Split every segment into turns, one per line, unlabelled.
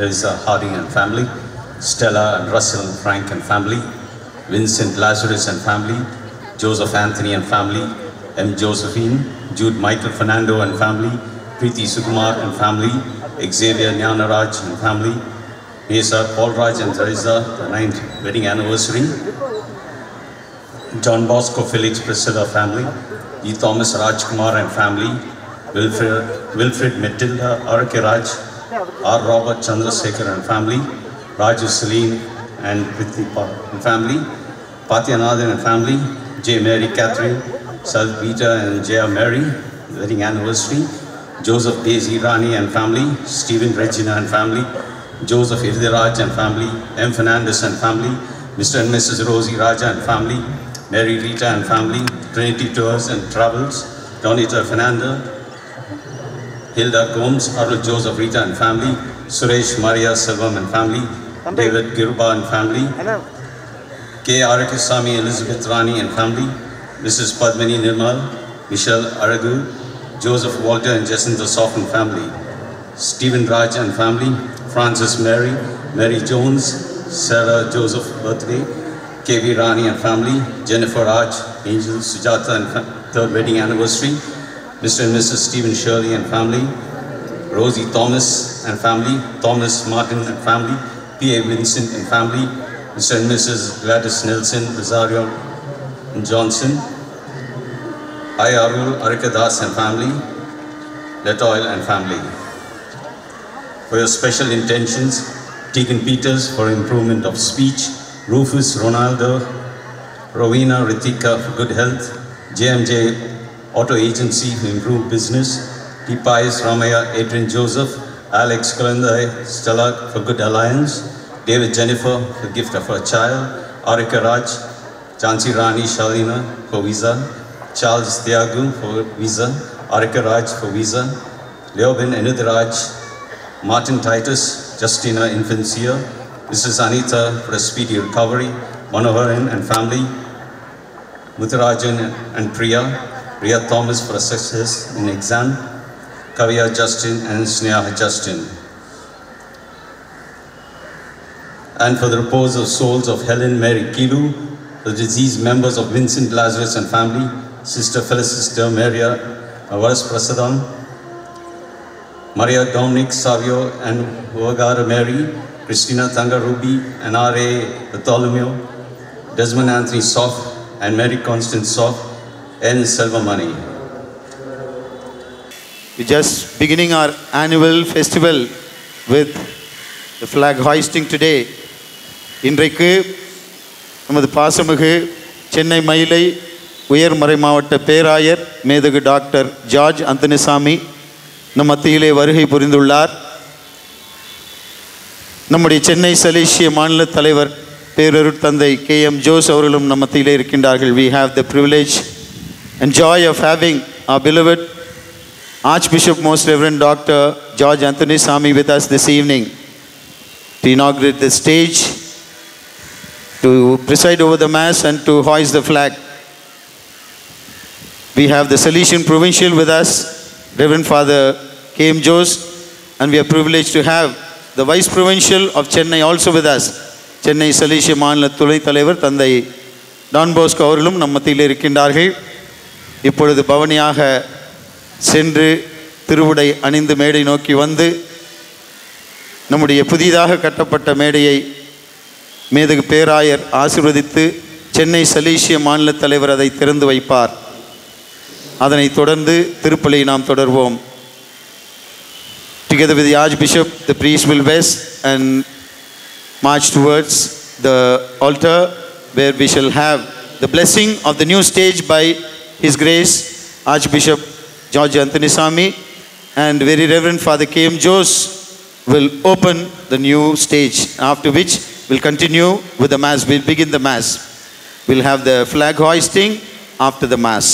Teresa Harding and family, Stella and Russell Frank and family, Vincent Lazarus and family, Joseph Anthony and family, M. Josephine, Jude Michael Fernando and family, Preeti Sukumar and family, Xavier Nyanaraj and family, Mesa Paul Raj and Teresa, the 9th wedding anniversary, John Bosco Felix Priscilla family, E. Thomas Rajkumar and family, Wilfred Matilda Arakiraj, R. Robert Chandrasekhar and family, Raju Celine and Prithipa and family, Patyanathan and family, J. Mary Catherine, Sal Peter and Jaya Mary, wedding anniversary, Joseph Daisy Rani and family, Stephen Regina and family, Joseph Irdiraj and family, M. Fernandez and family, Mr. and Mrs. Rosie Raja and family, Mary Rita and family, Trinity Tours and Travels, Donita Fernanda, Hilda Gomes, Arul Joseph Rita and family, Suresh Maria Selvam and family, David Giruba and family, K. Arakisami Elizabeth Rani and family, Mrs. Padmini Nirmal, Michelle Aragu, Joseph Walter and Jacinta Soft and family, Stephen Raj and family, Francis Mary, Mary Jones, Sarah Joseph birthday, K.V. Rani and family, Jennifer Raj, Angel Sujata and 3rd wedding anniversary, Mr. and Mrs. Stephen Shirley and family, Rosie Thomas and family, Thomas Martin and family, P.A. Vincent and family, Mr. and Mrs. Gladys Nelson, Rosario and Johnson, I. Arul Arikadas and family, Letoil and family. For your special intentions, Tegan Peters for improvement of speech, Rufus Ronaldo, Rowena Ritika for good health, JMJ Auto Agency for improved business, T. Pius Ramaya Adrian Joseph, Alex Kalandai Stella for good alliance, David Jennifer for gift of her child, Arika Raj, Chansi Rani Shalina for visa, Charles Thiagu for visa, Arika Raj for visa, Leobin Enudiraj, Martin Titus, Justina Infancia, Mrs. Anita for a speedy recovery, Manoharan and family, Mutharajan and Priya, Priya Thomas for a success in exam, Kavya Justin and Sneha Justin. And for the repose of souls of Helen Mary Kilu, the deceased members of Vincent Lazarus and family, Sister Felicitas Maria Avaras Prasadam, Maria Dominic Savio and Vagara Mary, Christina Tanga Ruby and R.A. Bartholomew, Desmond Anthony Soft and Mary Constance Soft, N. Selvamani.
We're just beginning our annual festival with the flag hoisting today. இன்றைக்கு நமது பாசமிகு சென்னை மயிலை உயர்மறை மாவட்ட பேராயர் மேதகு doctor George அந்தனிசாமி நம் மத்தியிலே வருகை புரிந்துள்ளார். நம்முடைய சென்னை சலேசிய மாநில தலைவர் பேரருட் தந்தை K.M. ஜோஸ் அவர்களும் நம் மத்தியிலே இருக்கின்றார்கள். We have the privilege and joy of having our beloved Archbishop Most Reverend Dr. George Anthony-Sami with us this evening to inaugurate the stage, to preside over the Mass and to hoist the flag. We have the Salesian Provincial with us, Reverend Father K.M. Jose, and we are privileged to have the Vice Provincial of Chennai also with us. Chennai Salesian Manila Thulai Thalevar Thandai Don Bosco அவர்களும் நம் மத்தியில் இருக்கின்றார்கள். இப்பொழுது பவனியாக சென்று திருவுடை அணிந்து மேடை நோக்கி வந்து நம்முடைய புதிதாக கட்டப்பட்ட மேடையை மேதகு பேராயர் ஆசீர்வதித்து சென்னை சலேசிய மாநில தலைவர் அதை திறந்து வைப்பார். அதனைத் தொடர்ந்து திருப்பலியை நாம் தொடர்வோம். Together with the Archbishop, the priest will vest and march towards the altar where we shall have the blessing of the new stage by His Grace Archbishop George Anthony-Sami, and Very Reverend Father K.M. Jose will open the new stage, after which we'll continue with the Mass. We'll begin the Mass. We'll have the flag hoisting after the Mass.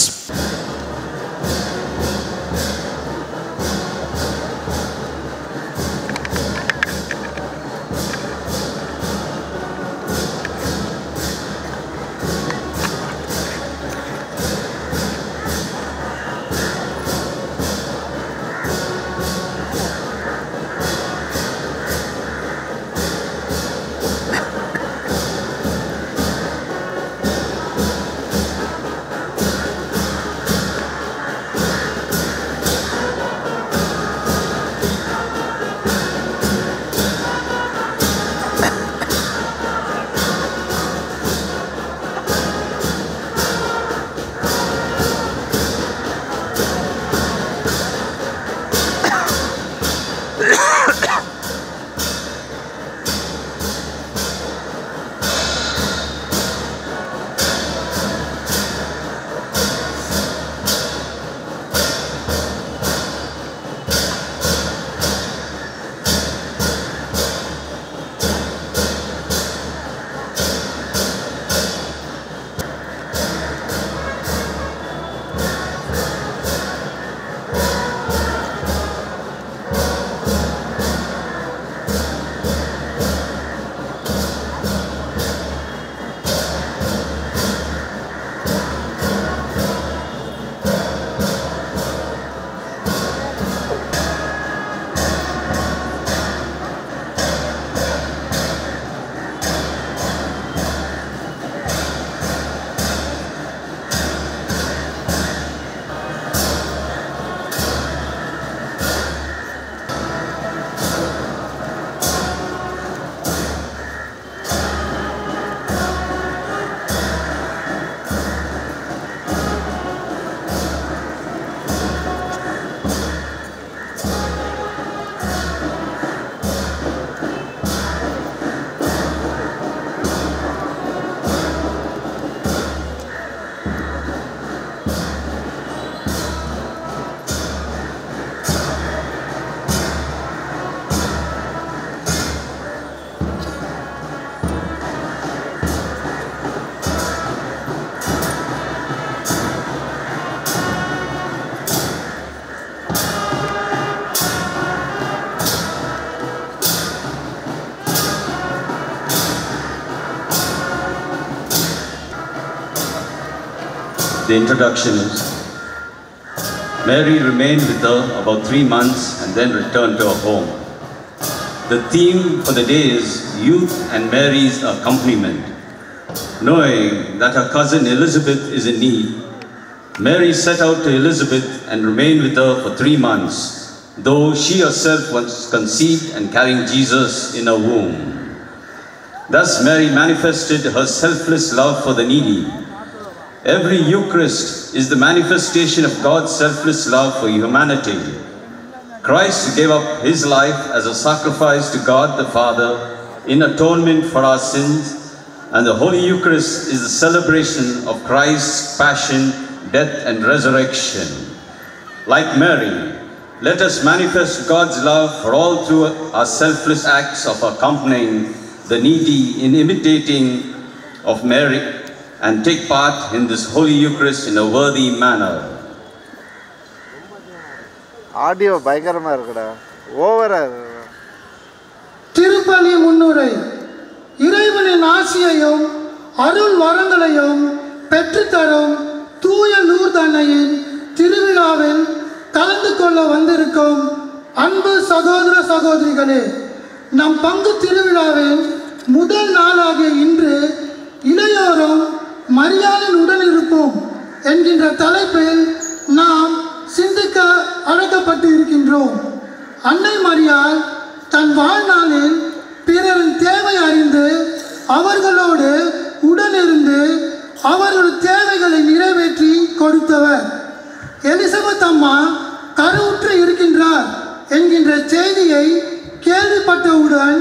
The introduction is, Mary remained with her about 3 months and then returned to her home. The theme for the day is Youth and Mary's Accompaniment. Knowing that her cousin Elizabeth is in need, Mary set out to Elizabeth and remained with her for 3 months, though she herself was conceived and carrying Jesus in her womb. Thus Mary manifested her selfless love for the needy. Every Eucharist is the manifestation of God's selfless love for humanity. Christ gave up his life as a sacrifice to God the Father in atonement for our sins, and the Holy Eucharist is the celebration of Christ's passion, death, and resurrection. Like Mary, let us manifest God's love for all through our selfless acts of accompanying the needy in imitating of Mary, and take part in this Holy Eucharist in a worthy manner.
Audio பயங்கரமா இருக்குடா, ஓவரா.
திருப்பலி முன்னுரை. இறைவனின் ஆசியையும் அருள் வரங்களையும் பெற்றுத்தரும் தூய Lourdes அன்னையின் திருவிழாவில் கலந்து கொள்ள வந்திருக்கும் அன்பு சகோதர சகோதரிகளே, நம் பங்கு திருவிழாவின் முதல் நாளாகிய இன்று இளையோரும் மரியாளின் உடன் இருப்போம் என்கின்ற தலைப்பில் நாம் சிந்திக்க அழைக்கப்பட்டு இருக்கின்றோம். அன்னை மரியாள் தன் வாழ்நாளில் பிறரின் தேவை அறிந்து அவர்களோடு உடனிருந்து அவர்கள் தேவைகளை நிறைவேற்றி கொடுத்தவர். எலிசபெத் அம்மா கருவுற்று இருக்கின்றார் என்கின்ற செய்தியை கேள்விப்பட்டவுடன்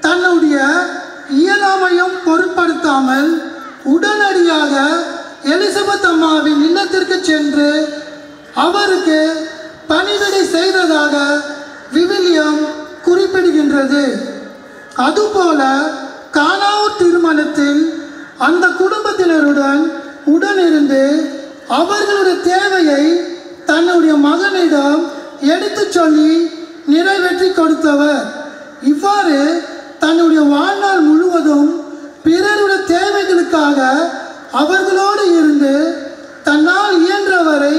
தன்னுடைய இயலாமையும் பொருட்படுத்தாமல் உடனடியாக எலிசபெத் அம்மாவின் இல்லத்திற்கு சென்று அவருக்கு பணிவிடை செய்ததாக விவிலியம் குறிப்பிடுகின்றது. அதுபோல கானாவூர் திருமணத்தில் அந்த குடும்பத்தினருடன் உடனிருந்து அவர்களுடைய தேவையை தன்னுடைய மகனிடம் எடுத்து சொல்லி நிறைவேற்றி கொடுத்தவர். இவ்வாறு தன்னுடைய வாழ்நாள் முழுவதும் பிறருடைய தேவைகளுக்காக அவர்களோடு இருந்து தன்னால் இயன்றவரை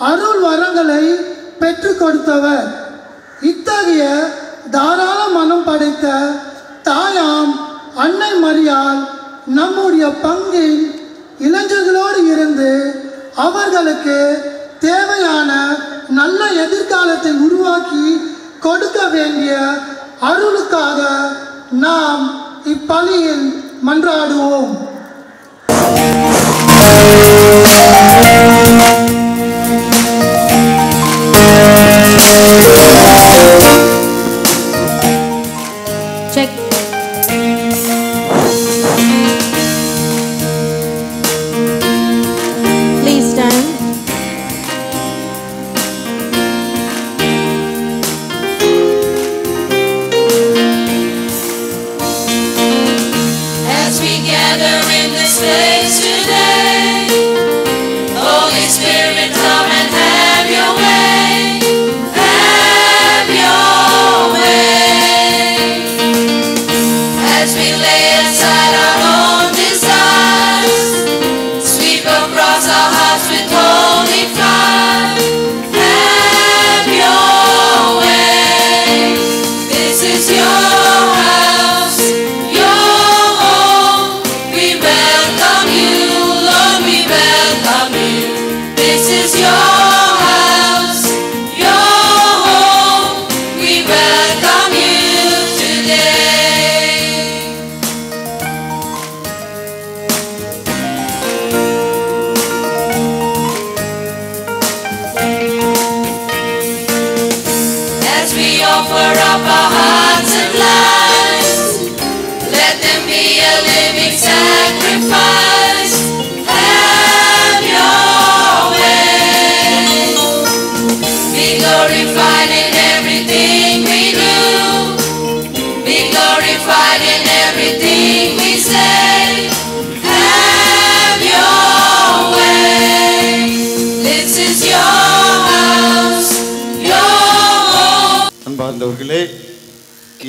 அருள் வரங்களை பெற்று கொடுத்தவர். இத்தகைய தாராள மனம் படைத்த தாயாம் அன்னை மரியாள் நம்முடைய பங்கில் இளைஞர்களோடு இருந்து அவர்களுக்கு தேவையான நல்ல எதிர்காலத்தை உருவாக்கி கொடுக்க வேண்டிய அருளுக்காக நாம் இப்பலியில் மன்றாடுவோம்.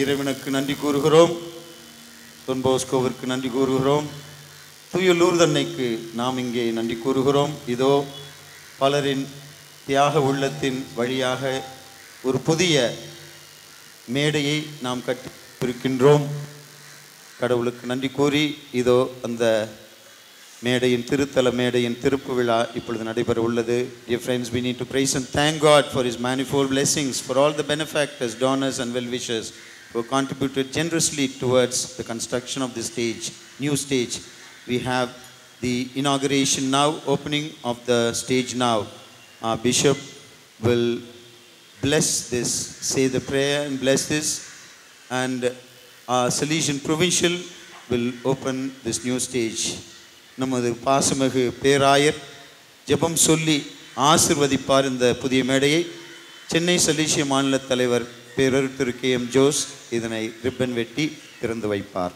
இறைவனுக்கு நன்றி கூறுகிறோம். தொன் போஸ்கோவிற்கு நன்றி கூறுகிறோம். தூய லூர்தன்னைக்கு நாம் இங்கே நன்றி கூறுகிறோம். இதோ பலரின் தியாக உள்ளத்தின் வழியாக ஒரு புதிய மேடையை நாம் கட்டியிருக்கின்றோம். கடவுளுக்கு நன்றி கூறி இதோ அந்த மேடையின் திருத்தல மேடையின் திருப்பு விழா இப்பொழுது நடைபெற உள்ளது. Dear friends, we need to praise and thank God for His manifold blessings, for all the benefactors, donors and well-wishers who contributed generously towards the construction of this stage, new stage. We have the inauguration now, opening of the stage now. Our bishop will bless this, say the prayer and bless this, and our Salesian Provincial will open this new stage. நமது பாசமிகு பேராயர் ஜெபம் சொல்லி ஆசிர்வதிப்பார் இந்த புதிய மேடையை. சென்னை சலீசிய மாநில தலைவர் பேரர் திரு KM ஜோஸ் இதனை ரிப்பன் வெட்டி திறந்து வைப்பார்.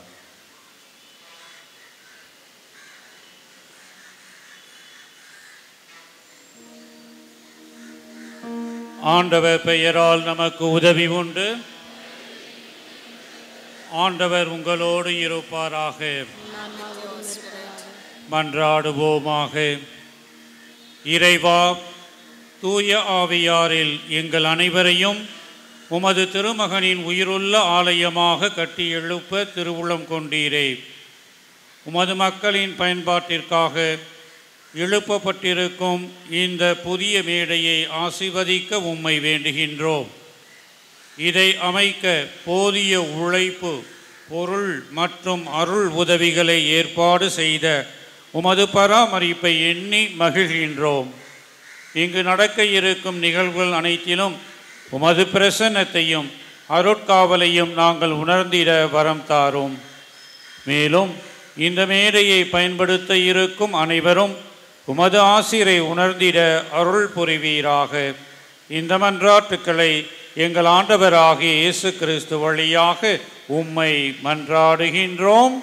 ஆண்டவர் பெயரால் நமக்கு உதவி உண்டு. ஆண்டவர் உங்களோடு இருப்பாராக. மன்றாடுவோமாக. இறைவா, தூய ஆவியாரில் எங்கள் அனைவரையும் உமது திருமகனின் உயிருள்ள ஆலயமாக கட்டி எழுப்ப திருவுளம் கொண்டீரே. உமது மக்களின் பயன்பாட்டிற்காக எழுப்பப்பட்டிருக்கும் இந்த புதிய மேடையை ஆசீர்வதிக்க உம்மை வேண்டுகின்றோம். இதை அமைக்க போதிய உழைப்பு, பொருள் மற்றும் அருள் உதவிகளை ஏற்பாடு செய்த உமது பராமரிப்பை எண்ணி மகிழ்கின்றோம். இங்கு நடக்க இருக்கும் நிகழ்வுகள் அனைத்திலும் உமது பிரசன்னத்தையும் அருட்காவலையும் நாங்கள் உணர்ந்திட வரம் தாரும். மேலும் இந்த மேடையை பயன்படுத்த இருக்கும் அனைவரும் உமது ஆசிரை உணர்ந்திட அருள் புரிவீராக. இந்த மன்றாட்டுக்களை எங்கள் ஆண்டவராகிய இயேசு கிறிஸ்து வழியாக உம்மை மன்றாடுகின்றோம்.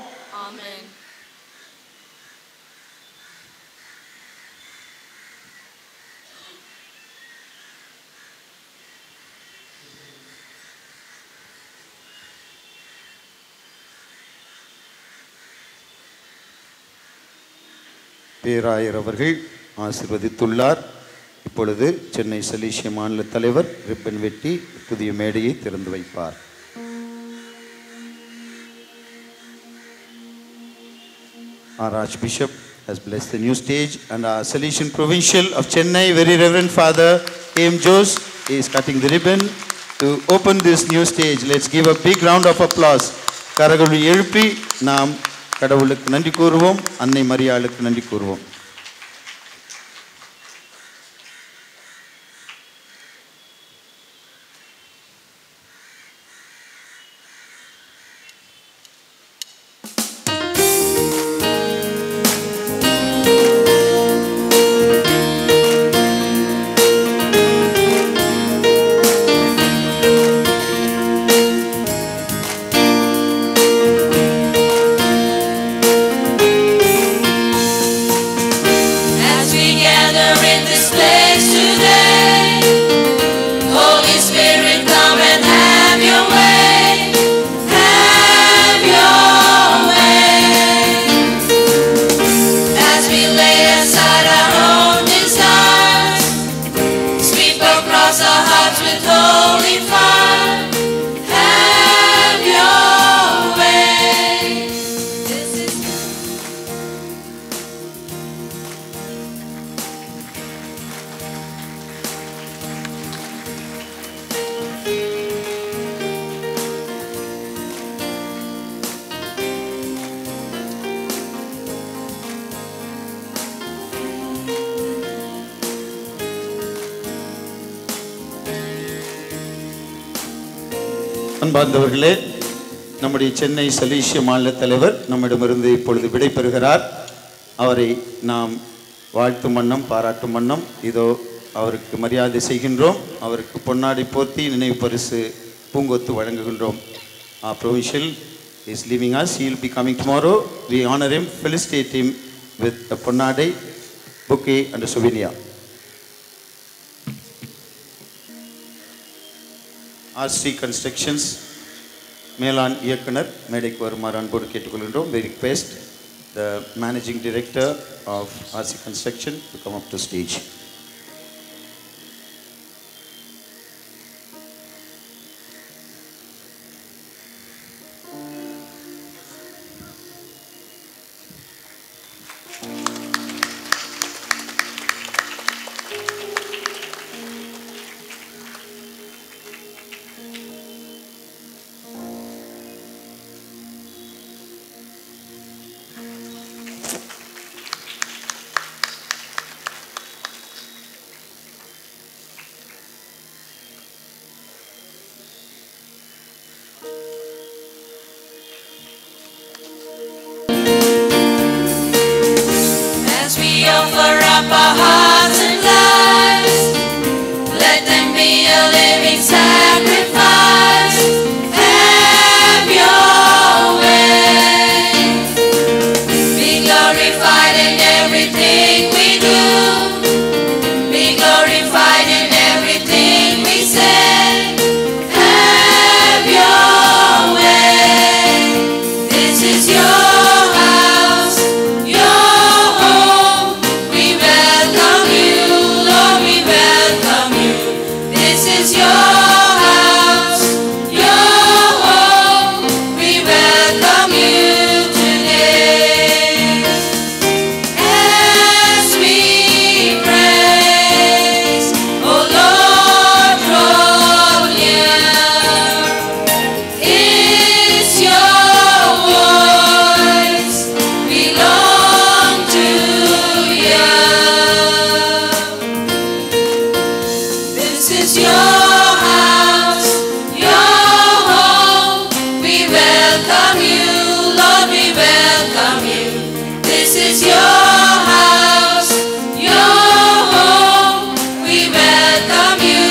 பேராயர் அவர்கள் ஆசிர்வதித்துள்ளார். இப்பொழுது சென்னை சலீசிய மாநில தலைவர் ரிப்பன் வெட்டி புதிய மேடையை திறந்து வைப்பார். Our Archbishop has blessed the new stage, and our Salesian Provincial of Chennai, Very Reverend Father KM Jose, is cutting the ribbon to open this new stage. Let's give a big round of applause. கரங்களை எழுப்பி நாம் கடவுளுக்கு நன்றி கூறுவோம், அன்னை மரியாளுக்கு நன்றி கூறுவோம். அன்பார்ந்தவர்களே, நம்முடைய சென்னை சலீசிய மாநில தலைவர் நம்மிடமிருந்து இப்பொழுது விடைபெறுகிறார். அவரை நாம் வாழ்த்தும் வண்ணம், பாராட்டும் வண்ணம் இதோ அவருக்கு மரியாதை செய்கின்றோம். அவருக்கு பொன்னாடை போர்த்தி நினைவு பரிசு பூங்கொத்து வழங்குகின்றோம். Our provincial is leaving us. He will be coming tomorrow. We honor him, felicitate him with a பொன்னாடை, bouquet and a souvenir. RC Constructions மேலாண் இயக்குனர் மேடைக்கு வருமாறு அன்போடு கேட்டுக்கொள்கின்றோம். We request the Managing Director of RC Construction, to come up to stage.
As we offer up our hearts and lives, let them be a living sacrifice. Have your way. Be glorified in everything we do. Be glorified in everything we say. Have your way. This is your house, your home. We welcome you, Lord, we welcome you. This is your house, your home. We welcome you today. As we praise, oh Lord, draw near. It's your voice we long to hear. This is your house, your home. We welcome you, Lord, we welcome you. This is your house, your home. We welcome you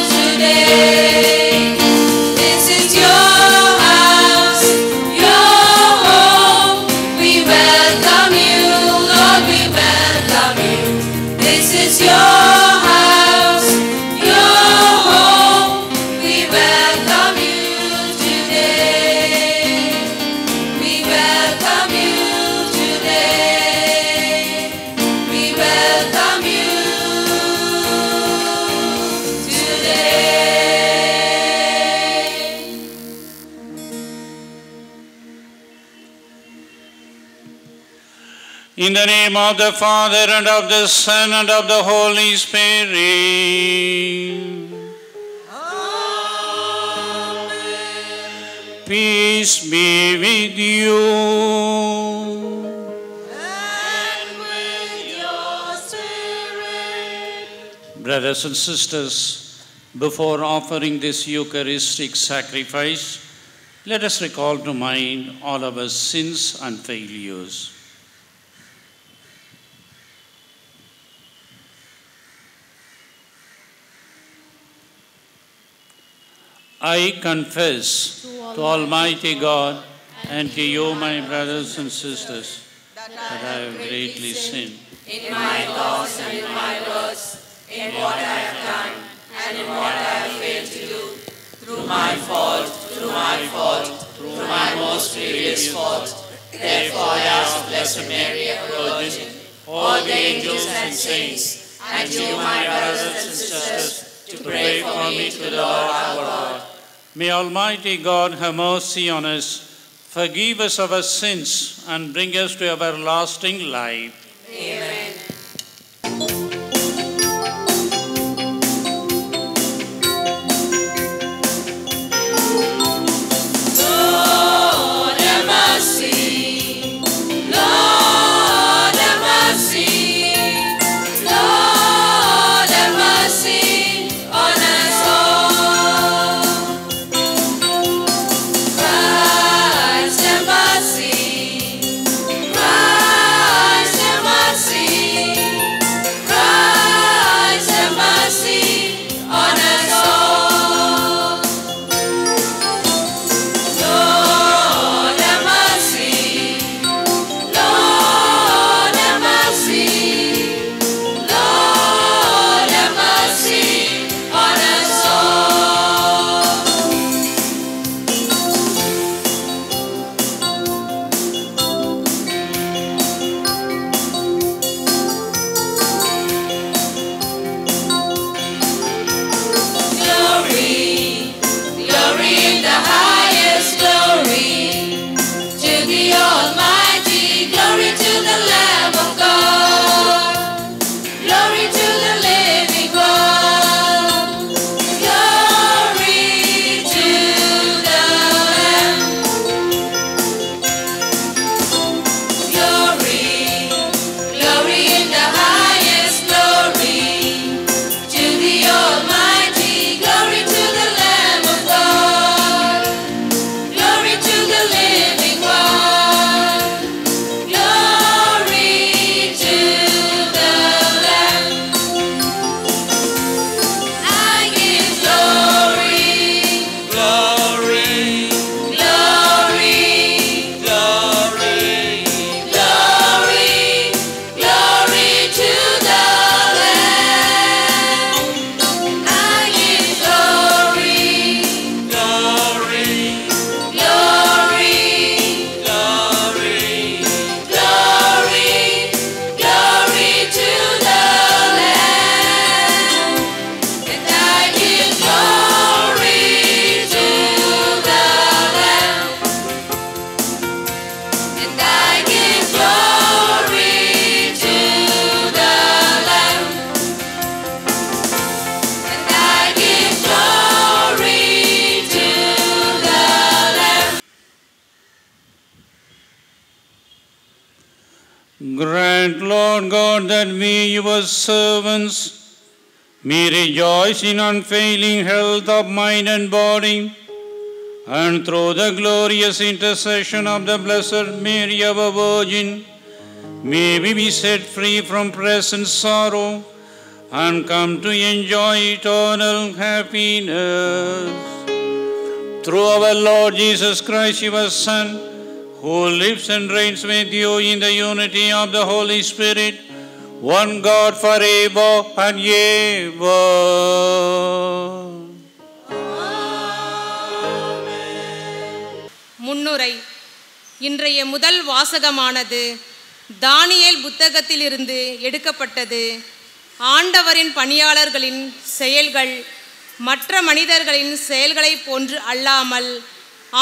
today. This is your house, your home. We welcome you, Lord, we welcome you. This is your house, your home. We welcome you today. We welcome you today. We welcome you today.
In the name of the Father, and of the Son, and of the Holy Spirit. Peace be with you.
And with your spirit.
Brothers and sisters, before offering this Eucharistic sacrifice, let us recall to mind all our sins and failures. I confess to Almighty God and to you, my brothers and sisters, that I have greatly sinned
In my thoughts and in my words, in what I have done and in what I have failed to do, through my fault, through my most grievous fault. Therefore I ask Blessed Mary, a Virgin, all the angels and saints, and you, my brothers and sisters, to pray for me to the Lord our God.
May Almighty God have mercy on us, forgive us our sins, and bring us to everlasting life.
Amen. Lord have mercy, Lord have mercy, Lord have mercy on us all. Christ have mercy, Christ have
Grant, Lord God, that we, your servants, may rejoice in unfailing health of mind and body, and through the glorious intercession of the Blessed Mary, our Virgin, may we be set free from present sorrow and come to enjoy eternal happiness. Through our Lord Jesus Christ, your Son, who lives and reigns with you in the unity of the Holy Spirit, one God forever and ever.
முன்னுரை. இன்றைய முதல் வாசகமானது தானியேல் புத்தகத்திலிருந்து எடுக்கப்பட்டது. ஆண்டவரின் பணியாளர்களின் செயல்கள் மற்ற மனிதர்களின் செயல்களைப் போன்று அல்லாமல்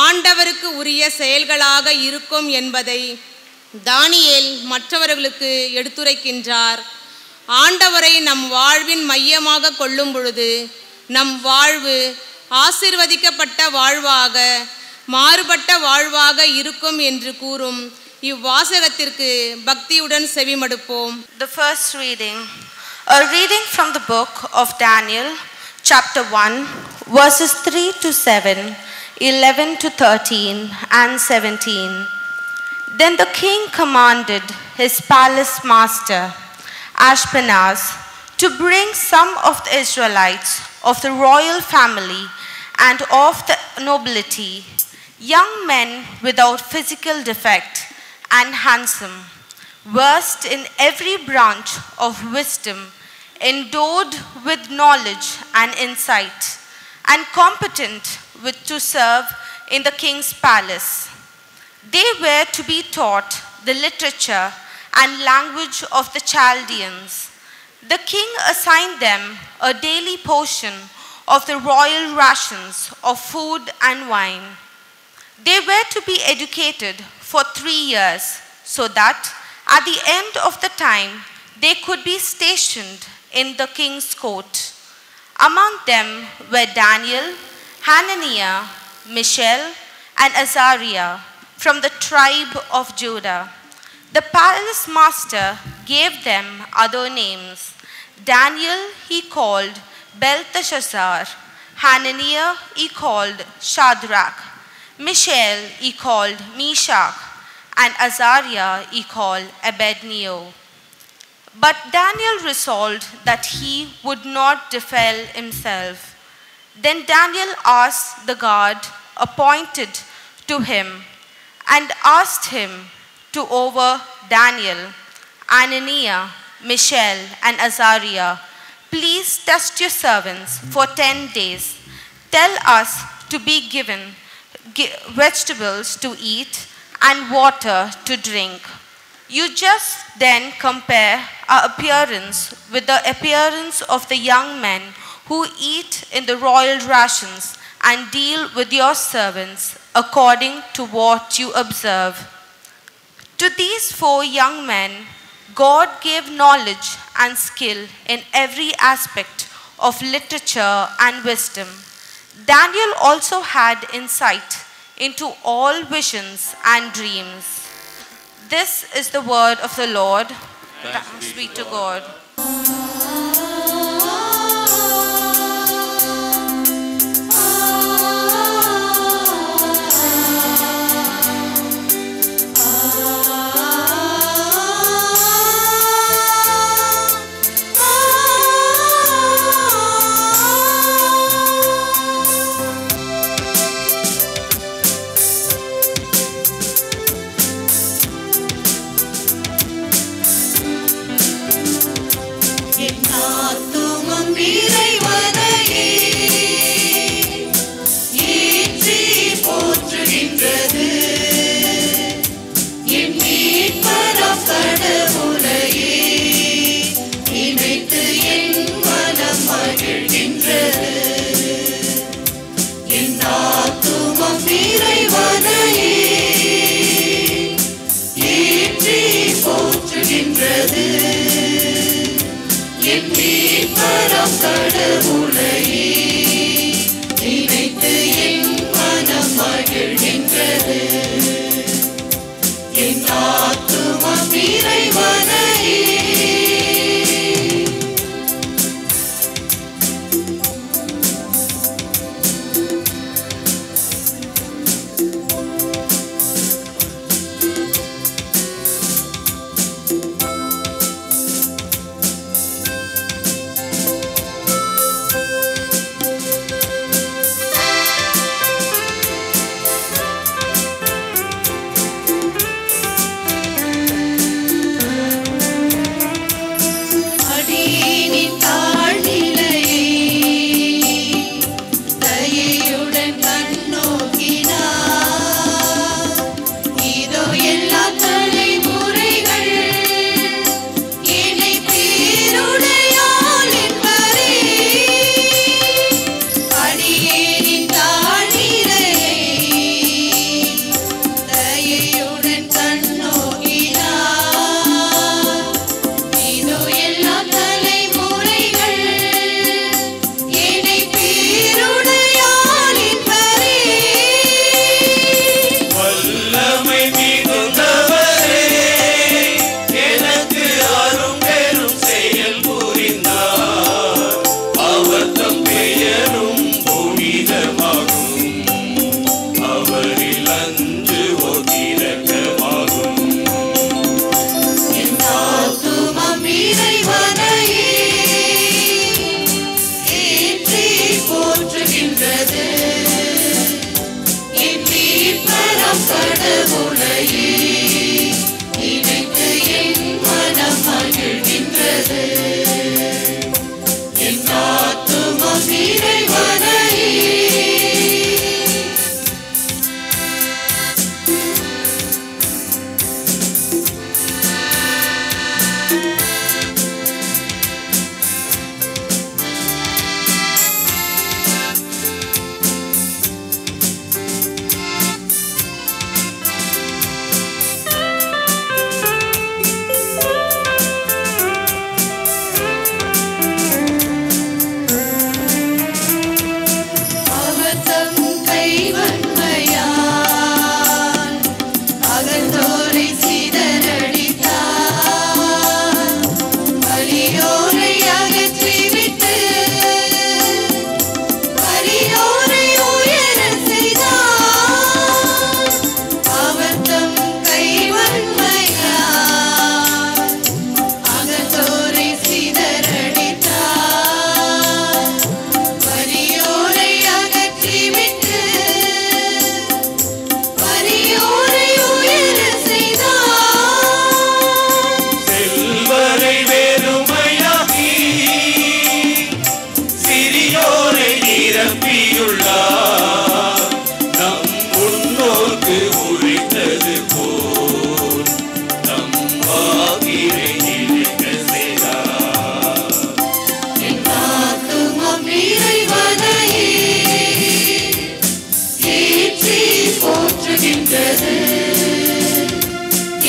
ஆண்டவருக்கு உரிய செயல்களாக இருக்கும் என்பதை தானியேல் மற்றவர்களுக்கு எடுத்துரைக்கின்றார். ஆண்டவரை நம் வாழ்வின் மையமாக கொள்ளும் பொழுது நம் வாழ்வு ஆசீர்வதிக்கப்பட்ட வாழ்வாக மாறுபட்ட வாழ்வாக இருக்கும் என்று கூறும் இவ்வாசகத்திற்கு பக்தியுடன் செவிமடுப்போம்.
The first reading, a reading from the book of Daniel, chapter 1, verses 3 to 7, 11 to 13 and 17. Then the king commanded his palace master, Ashpenaz, to bring some of the Israelites of the royal family and of the nobility, young men without physical defect and handsome, versed in every branch of wisdom, endowed with knowledge and insight, and competent to serve in the king's palace. They were to be taught the literature and language of the Chaldeans. The king assigned them a daily portion of the royal rations of food and wine. They were to be educated for 3 years, so that at the end of the time they could be stationed in the king's court. Among them were Daniel, Hananiah, Mishael, and Azariah from the tribe of Judah. The palace master gave them other names. Daniel he called Belteshazzar, Hananiah he called Shadrach, Mishael he called Meshach, and Azariah he called Abednego. But Daniel resolved that he would not defile himself. Then Daniel asked the God appointed to him and asked him to over Daniel, Hananiah, Mishael, and Azariah, please test your servants for 10 days. Tell us to be given vegetables to eat and water to drink. You just then compare our appearance with the appearance of the young men who eat in the royal rations and deal with your servants according to what you observe. To these 4 young men, God gave knowledge and skill in every aspect of literature and wisdom. Daniel also had insight into all visions and dreams. This is the word of the Lord. Thanks be to God.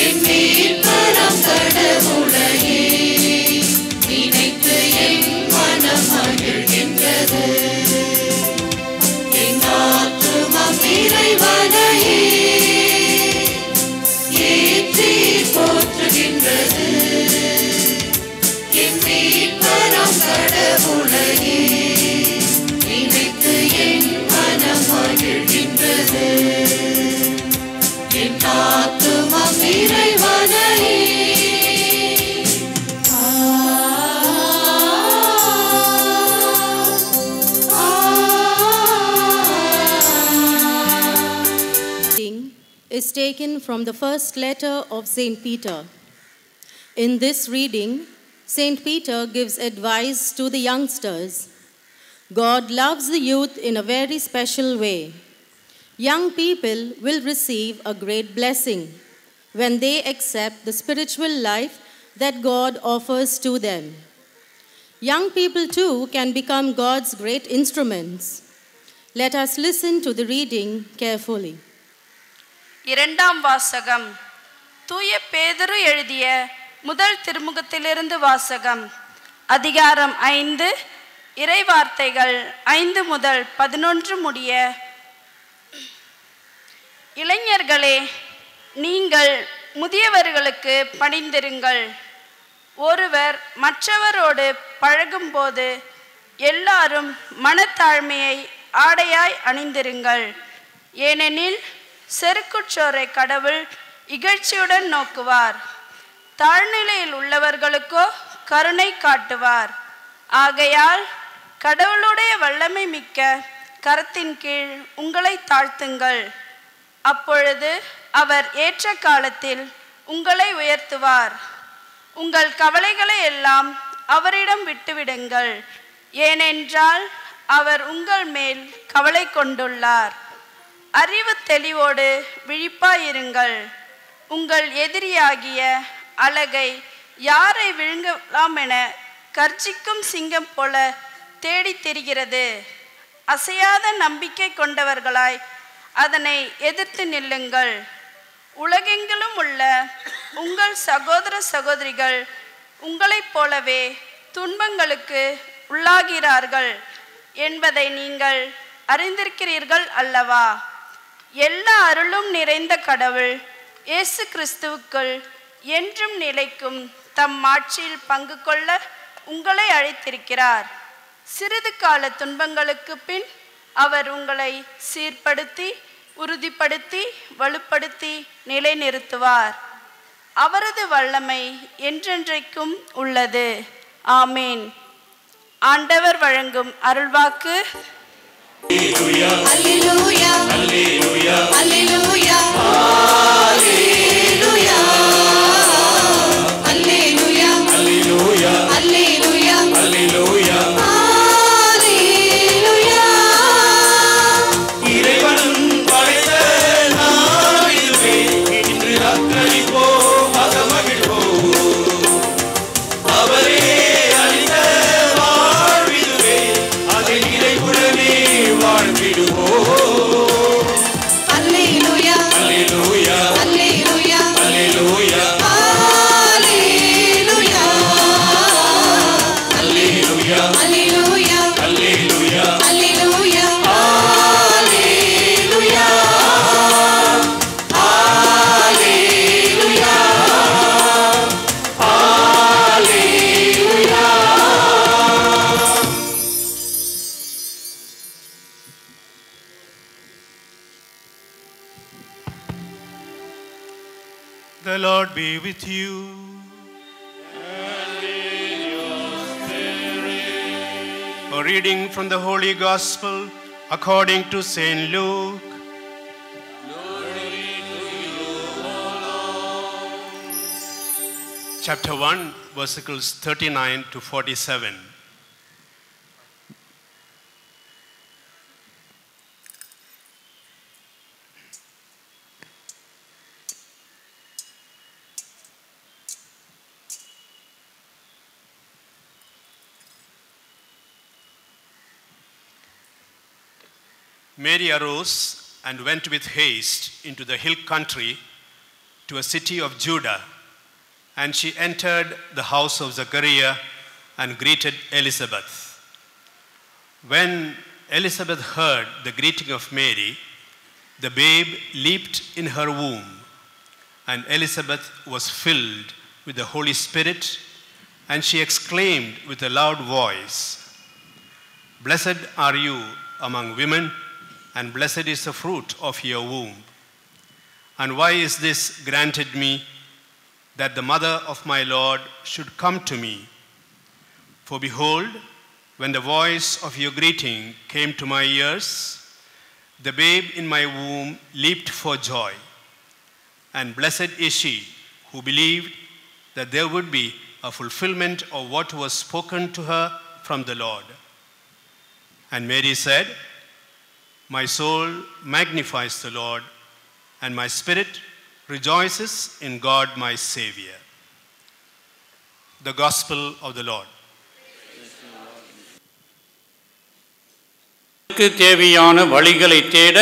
என் மீட்பராம் கடவுளையே நினைத்து என் மனம் மகிழ்கின்றது. என் ஆத்துமம் இறைவனையே ஏற்றி போற்றுகின்றது. என் மீட்பராம் கடவுளையே நினைத்து என் மனம் மகிழ்கின்றது. என் ஆத்துமம் இறைவனையே.
Is taken from the first letter of Saint Peter. In this reading, Saint Peter gives advice to the youngsters. God loves the youth in a very special way. Young people will receive a great blessing when they accept the spiritual life that God offers to them. Young people too can become God's great instruments. Let us listen to the reading carefully.
இரண்டாம் வாசகம். தூய பேதுரு எழுதிய முதல் திருமுகத்திலிருந்து வாசகம். அதிகாரம் 5, இறைவார்த்தைகள் 5 முதல் 11 முடிய. இளைஞர்களே, நீங்கள் முதியவர்களுக்கு பணிந்திருங்கள். ஒருவர் மற்றவரோடு பழகும்போது எல்லாரும் மனத்தாழ்மையை ஆடையாய் அணிந்திருங்கள். ஏனெனில் செருக்குற்றோரை கடவுள் இகழ்ச்சியுடன் நோக்குவார். தாழ்நிலையில் உள்ளவர்களுக்கோ கருணை காட்டுவார். ஆகையால் கடவுளுடைய வல்லமை மிக்க கரத்தின் கீழ் உங்களை தாழ்த்துங்கள். அப்பொழுது அவர் ஏற்ற காலத்தில் உங்களை உயர்த்துவார். உங்கள் கவலைகளை எல்லாம் அவரிடம் விட்டுவிடுங்கள். ஏனென்றால் அவர் உங்கள் மேல் கவலை கொண்டுள்ளார். அறிவு தெளிவோடு விழிப்பாயிருங்கள். உங்கள் எதிரியாகிய அழகை யாரை விழுங்கலாம் என கர்ஜிக்கும் சிங்கம் போல தேடித் திரிகிறது. அசையாத நம்பிக்கை கொண்டவர்களாய் அதனை எதிர்த்து நில்லுங்கள். உலகெங்கிலும் உள்ள உங்கள் சகோதர சகோதரிகள் உங்களைப் போலவே துன்பங்களுக்கு உள்ளாகிறார்கள் என்பதை நீங்கள் அறிந்திருக்கிறீர்கள் அல்லவா? எல்லா அருளும் நிறைந்த கடவுள் இயேசு கிறிஸ்துவுக்குள் என்றும் நிலைக்கும் தம் ஆட்சியில் பங்கு கொள்ள உங்களை அழைத்திருக்கிறார். சிறிது கால துன்பங்களுக்கு பின் அவர் உங்களை சீர்படுத்தி உறுதிப்படுத்தி வலுப்படுத்தி நிலைநிறுத்துவார். அவரது வல்லமை என்றென்றைக்கும் உள்ளது. ஆமேன். ஆண்டவர் வழங்கும் அருள்வாக்கு.
Alleluia, Alleluia, Alleluia, Alleluia, Alleluia, Alleluia, Alleluia, Alleluia, Alleluia, Alleluia. இறைவனும் படைத்த நாள் இதுவே, இன்று அக்களிப்போம் அகமகிழ்வோம். அவரே அளித்த வாழ்விதுவே, அதை நிறைவுடனே வாழ்ந்திடுவோம். அல்லேலூயா, அல்லேலூயா, அல்லேலூயா, அல்லேலூயா, அல்லேலூயா, அல்லேலூயா, அல்லேலூயா, அல்லேலூயா, அல்லேலூயா, அல்லேலூயா, அல்லேலூயா, அல்லேலூயா.
The Lord be with you.
And with your spirit.
A reading from the Holy Gospel according to Saint Luke.
Glory to you, O Lord.
Chapter 1, verses 39 to 47. Mary arose and went with haste into the hill country to a city of Judah. And she entered the house of Zechariah and greeted Elizabeth. When Elizabeth heard the greeting of Mary, the babe leaped in her womb, and Elizabeth was filled with the Holy Spirit, and she exclaimed with a loud voice, "Blessed are you among women, and blessed is the fruit of your womb. And why is this granted me, that the mother of my Lord should come to me? For behold, when the voice of your greeting came to my ears, the babe in my womb leaped for joy. And blessed is she who believed that there would be a fulfillment of what was spoken to her from the Lord." And Mary said, "My soul magnifies the Lord, and my spirit rejoices in God my Savior." The Gospel of the Lord.
தேவையான வழிகளை தேட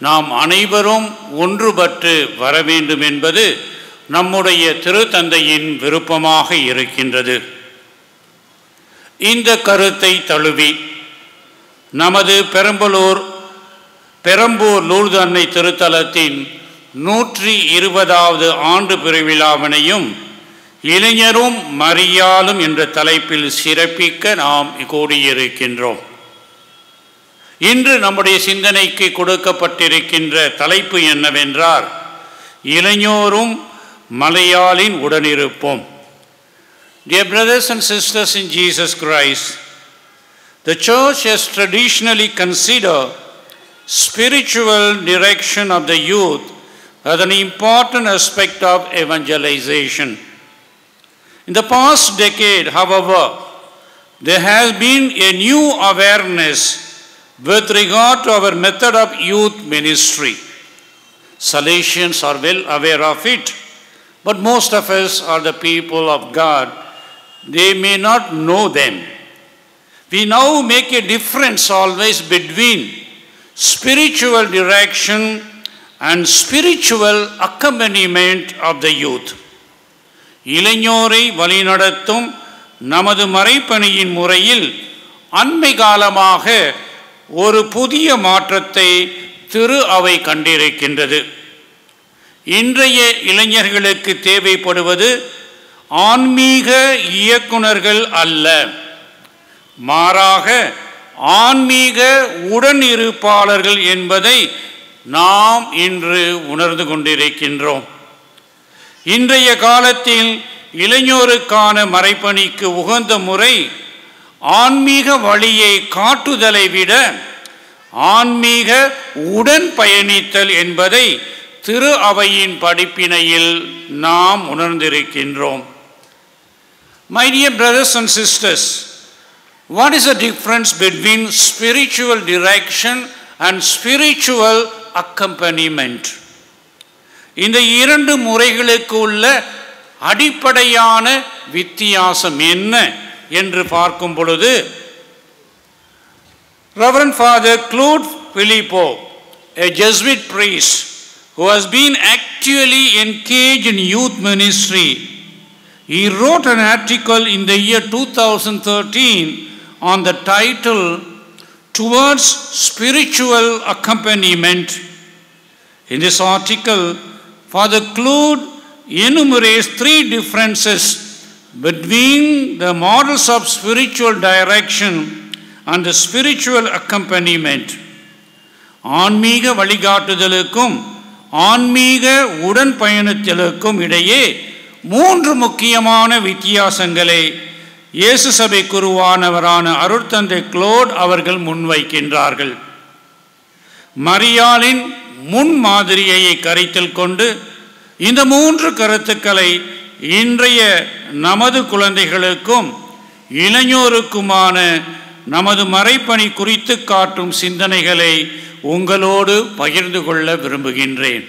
நாம் அனைவரும் ஒன்றுபட்டு வர வேண்டும் என்பது நம்முடைய திருத்தந்தையின் விருப்பமாக இருக்கின்றது. இந்த கருத்தை தழுவி நமது பெரம்பூர் லூர்து அன்னை திருத்தலத்தின் 120வது ஆண்டு பெருவிழாவினையும் இளைஞரும் மரியாளும் என்ற தலைப்பில் சிறப்பிக்க நாம் கூடியிருக்கின்றோம். இன்று நம்முடைய சிந்தனைக்கு கொடுக்கப்பட்டிருக்கின்ற தலைப்பு என்னவென்றால், இளைஞரும் மலையாளின் உடனிருப்போம். Dear brothers and sisters in Jesus Christ, the church has traditionally considered spiritual direction of the youth as an important aspect of evangelization. In the past decade, however, there has been a new awareness with regard to our method of youth ministry. Salesians are well aware of it, but most of us are the people of God. They may not know them. We now make a difference always between spiritual direction and spiritual accompaniment of the youth. இளைஞரை வழிநடத்தும் நமது மறைப்பணியின் முறையில் அண்மை காலமாக ஒரு புதிய மாற்றத்தை திரு அவை கண்டிருக்கின்றது. இன்றைய இளைஞர்களுக்கு தேவைப்படுவது ஆன்மீக இயக்குனர்கள் அல்ல, மாறாக ஆன்மீக உடனிருப்பாளர்கள் என்பதை நாம் இன்று உணர்ந்து கொண்டிருக்கின்றோம். இன்றைய காலத்தில் இளைஞருக்கான மறைப்பணிக்கு உகந்த முறை ஆன்மீக வழியை காட்டுதலை விட ஆன்மீக உடன் பயணித்தல் என்பதை திரு அவையின் படிப்பினையில் நாம் உணர்ந்திருக்கின்றோம். My dear brothers and sisters, what is the difference between spiritual direction and spiritual accompaniment? இந்த இரண்டு முறைகளுக்கு உள்ள அடிப்படையான வித்தியாசம் என்ன என்று பார்க்கும் பொழுது, Reverend Father Claude Philippot, a Jesuit priest who has been actually engaged in youth ministry, he wrote an article in the year 2013 on the title "Towards Spiritual Accompaniment." In this article, Father Claude enumerates 3 differences between the models of spiritual direction and the spiritual accompaniment. ஆன்மீக வழிகாட்டுதலுக்கும் ஆன்மீக உடன் பயணத்திலுக்கும் இடையே 3 முக்கியமான வித்தியாசங்களை இயேசு சபை குருவானவரான அருட்தந்தை குளோட் அவர்கள் முன்வைக்கின்றார்கள். மரியாளின் முன்மாதிரியை கருத்தில் கொண்டு இந்த 3 கருத்துக்களை இன்றைய நமது குழந்தைகளுக்கும் இளைஞருக்குமான நமது மறைப்பணி குறித்து காட்டும் சிந்தனைகளை உங்களோடு பகிர்ந்து கொள்ள விரும்புகின்றேன்.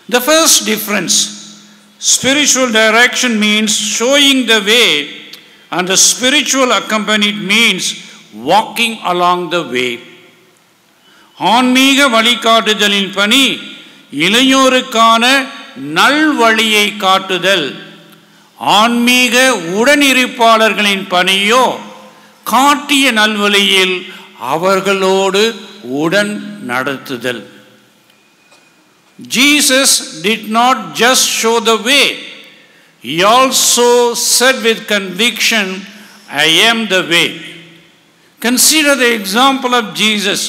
The first difference, spiritual direction means showing the way, and the spiritual accompaniment means walking along the way. ஆன்மீக வழிகாட்டுதலின் பணி இளையோருக்கான நல்வழியை காட்டுதல். ஆன்மீக உடனிருப்பாளர்களின் பணியோ காட்டிய நல்வழியில் அவர்களோடு உடன் நடத்துதல். Jesus did not just show the way. He also said with conviction, I am the way. Consider the example of Jesus,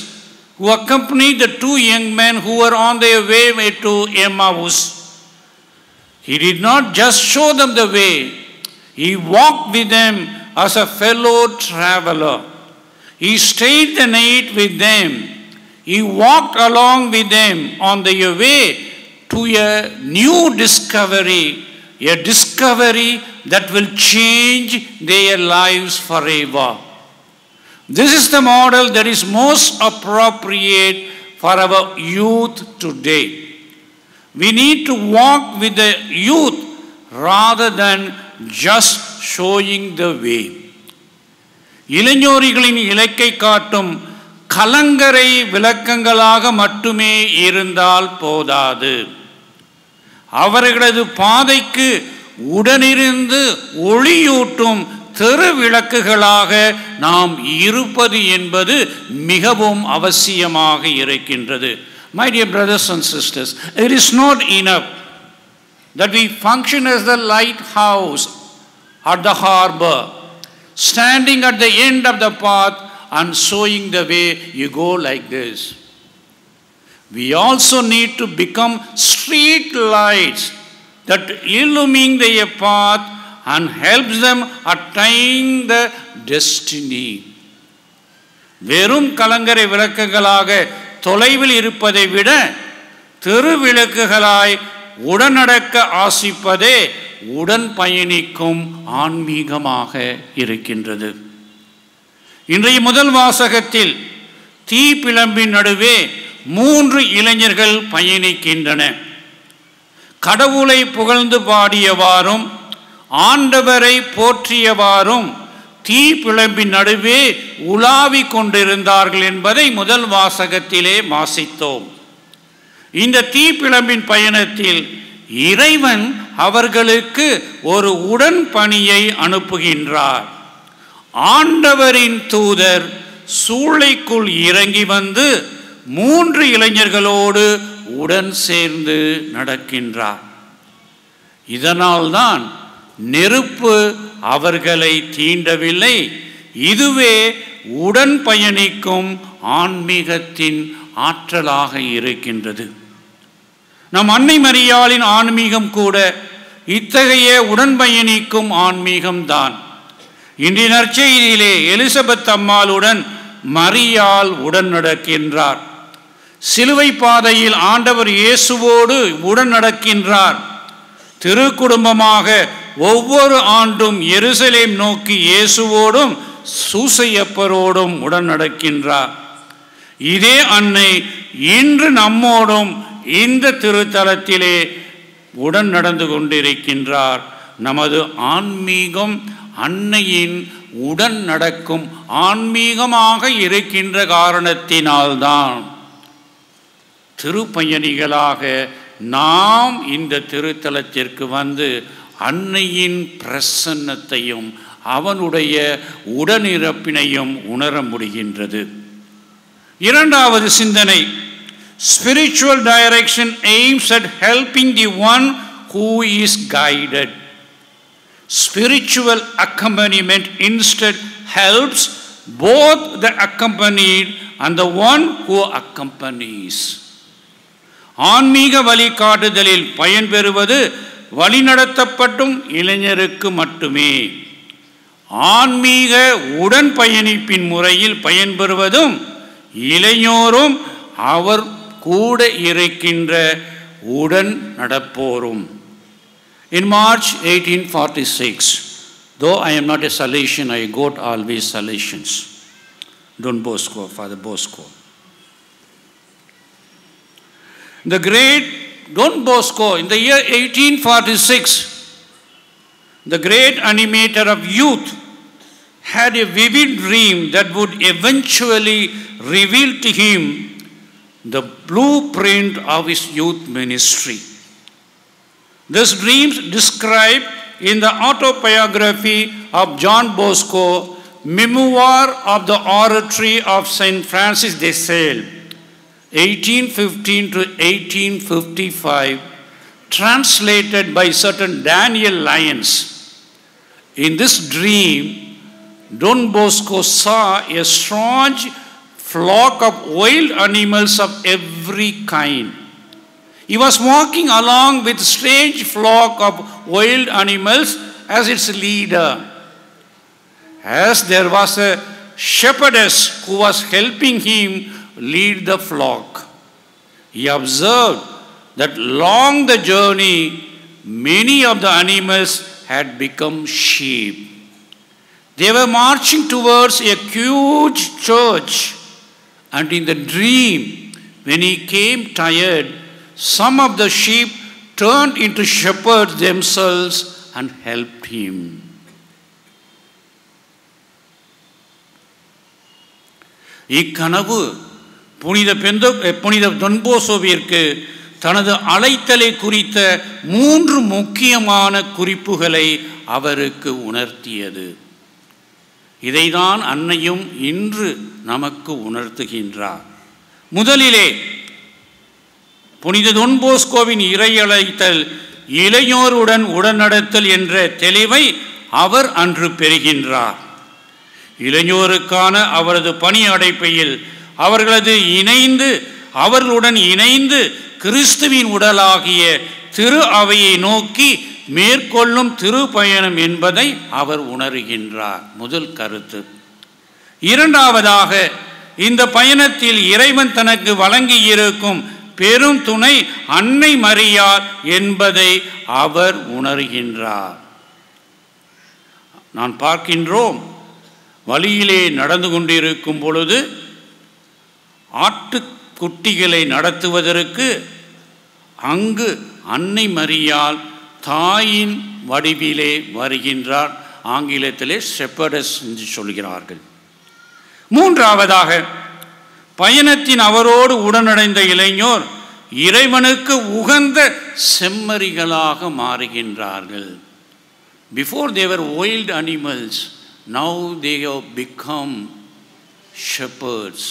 who accompanied the two young men who were on their way to Emmaus. He did not just show them the way. He walked with them as a fellow traveler. He stayed the night with them. He walked along with them on their way to a new discovery, a discovery that will change their lives forever. This is the model that is most appropriate for our youth today. We need to walk with the youth rather than just showing the way. இளைஞர்களின் இலக்கை காட்டும் கலங்கரை விளக்கங்களாக மட்டுமே இருந்தால் போதாது. அவர்களது பாதைக்கு உடனிருந்து ஒளியூட்டும் தெருவிளக்குகளாக நாம் இருப்பது என்பது மிகவும் அவசியமாக இருக்கின்றது. My dear brothers and sisters, it is not enough that we function as the lighthouse at the harbor, standing at the end of the path and showing the way. You go like this. We also need to become street lights that illumine their path and helps them attain the destiny. வெறும் கலங்கரை விளக்குகளாக தொலைவில் இருப்பதை விட தெருவிளக்குகளாய் உடனடக்க ஆசிப்பதே உடன் பயணிக்கும் ஆன்மீகமாக இருக்கின்றது. இன்றைய முதல் வாசகத்தில் தீப்பிழம்பின் நடுவே 3 இளைஞர்கள் பயணிக்கின்றன. கடவுளை புகழ்ந்து பாடியவாறும் ஆண்டவரை போற்றியவாறும் தீப்பிழம்பின் நடுவே உலாவிக் கொண்டிருந்தார்கள் என்பதை முதல் வாசகத்திலே வாசித்தோம். இந்த தீப்பிழம்பின் பயணத்தில் இறைவன் அவர்களுக்கு ஒரு உடன் பணியை அனுப்புகின்றார். ஆண்டவரின் தூதர் சூளைக்குள் இறங்கி வந்து 3 இளைஞர்களோடு உடன் சேர்ந்து நடக்கின்றார். இதனால்தான் நெருப்பு அவர்களை தீண்டவில்லை. இதுவே உடன் பயணிக்கும் ஆன்மீகத்தின் ஆற்றலாக இருக்கின்றது. நம் அன்னை மரியாளின் ஆன்மீகம் கூட இத்தகைய உடன் பயணிக்கும் ஆன்மீகம்தான். இன்றைய நற்செய்தியிலே எலிசபெத் அம்மாளுடன் மரியாள் உடன் நடக்கின்றார். சிலுவை பாதையில் ஆண்டவர் இயேசுவோடு உடன் நடக்கின்றார். திருக்குடும்பமாக ஒவ்வொரு ஆண்டும் எருசலேம் நோக்கி இயேசுவோடும் சூசையப்பரோடும் உடன் நடக்கின்றார். இதே அன்னை இன்று நம்மோடும் இந்த திருத்தலத்திலே உடன் நடந்து கொண்டிருக்கின்றார். நமது ஆன்மீகம் அன்னையின் உடன் நடக்கும் ஆன்மீகமாக இருக்கின்ற காரணத்தினால்தான் திருப்பயணிகளாக நாம் இந்த திருத்தலத்திற்கு வந்து அன்னையின் பிரசன்னத்தையும் அவனுடைய உடனிருப்பினையும் உணர முடிகின்றது. இரண்டாவது சிந்தனை, spiritual direction aims at helping the one who is guided. Spiritual accompaniment instead helps both the accompanied and the one who accompanies. ஆன்மீக வழிகாட்டுதலில் பயன்பெறுவது வழிநடத்தப்படும் இளைஞருக்கு மட்டுமே. ஆன்மீக உடன் பயணிப்பின் முறையில் பயன்பெறுவதும் இளைஞரும் அவர் கூட இருக்கின்ற உடன் நடப்போரும். In March 1846, though I am not a Salesian, I got always Salesians. Don Bosco, Father Bosco. The great Don Bosco, in the year 1846, the great animator of youth, had a vivid dream that would eventually reveal to him the blueprint of his youth ministry. This dream described in the autobiography of John Bosco, Memoir of the Oratory of St. Francis de Sales, 1815 to 1855, translated by certain Daniel Lyons. In this dream, Don Bosco saw a strange flock of wild animals of every kind. He was walking along with a strange flock of wild animals as its leader. As there was a shepherdess who was helping him lead the flock, he observed that along the journey, many of the animals had become sheep. They were marching towards a huge church, and in the dream, when he came tired, some of the sheep turned into shepherds themselves and helped him. இக்கனவு புனித தொன்போசோவிற்கு தனது அழைத்தலை குறித்த 3 முக்கியமான குறிப்புகளை அவருக்கு உணர்த்தியது. இதைதான் அன்னையும் இன்று நமக்கு உணர்த்துகின்றார். முதலிலே புனித தொன்போஸ்கோவின் இறையழைத்தல் இளையோருடன் உடனடத்தல் என்ற தெளிவை அவர் அன்று பெறுகின்றார். இளைஞருக்கான அவரது பணி அடைப்பையில் அவர்களுடன் இணைந்து கிறிஸ்துவின் உடலாகிய திரு அவையை நோக்கி மேற்கொள்ளும் திருப்பயணம் என்பதை அவர் உணர்கின்றார். முதல் கருத்து. இரண்டாவதாக, இந்த பயணத்தில் இறைவன் தனக்கு வழங்கியிருக்கும் பெரும் துணை அன்னை மரியாள் என்பதை அவர் உணர்கின்றார். நான் பார்க்கின்றோம், வழியிலே நடந்து கொண்டிருக்கும் பொழுது ஆட்டுக்குட்டிகளை நடத்துவதற்கு அங்கு அன்னை மரியாள் தாயின் வடிவிலே வருகின்றார். ஆங்கிலத்திலே ஷெப்பர்டஸ் என்று சொல்கிறார்கள். மூன்றாவதாக, பயணத்தின் அவரோடு உடனடைந்த இளைஞர் இறைவனுக்கு உகந்த செம்மறிகளாக மாறுகின்றார்கள். Before they were wild animals, now they have become shepherds,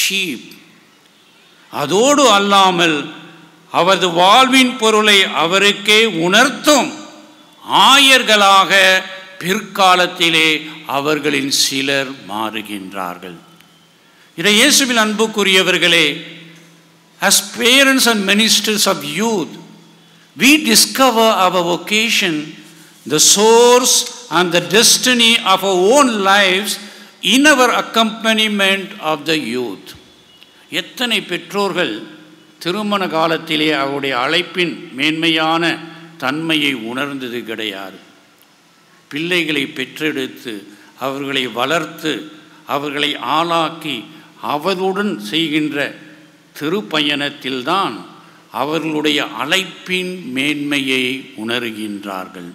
sheep. அதோடு அல்லாமல் அவரது வாழ்வின் பொருளை அவருக்கே உணர்த்தும் ஆயர்களாக பிற்காலத்திலே அவர்களின் சிலர் மாறுகின்றார்கள். இயேசுவில் அன்புக்குரியவர்களே, as parents and ministers of youth, we discover our vocation, the source and the destiny of our own lives in our accompaniment of the youth. எத்தனை பெற்றோர்கள் திருமண காலத்திலே அவருடைய அழைப்பின் மேன்மையான தன்மையை உணர்ந்தது கிடையாது. பிள்ளைகளை பெற்றெடுத்து அவர்களை வளர்த்து அவர்களை ஆளாக்கி அவர்களுடன் செய்கின்ற திருப்பயணத்தில்தான் அவர்களுடைய அழைப்பின் மேன்மையை உணர்கின்றார்கள்.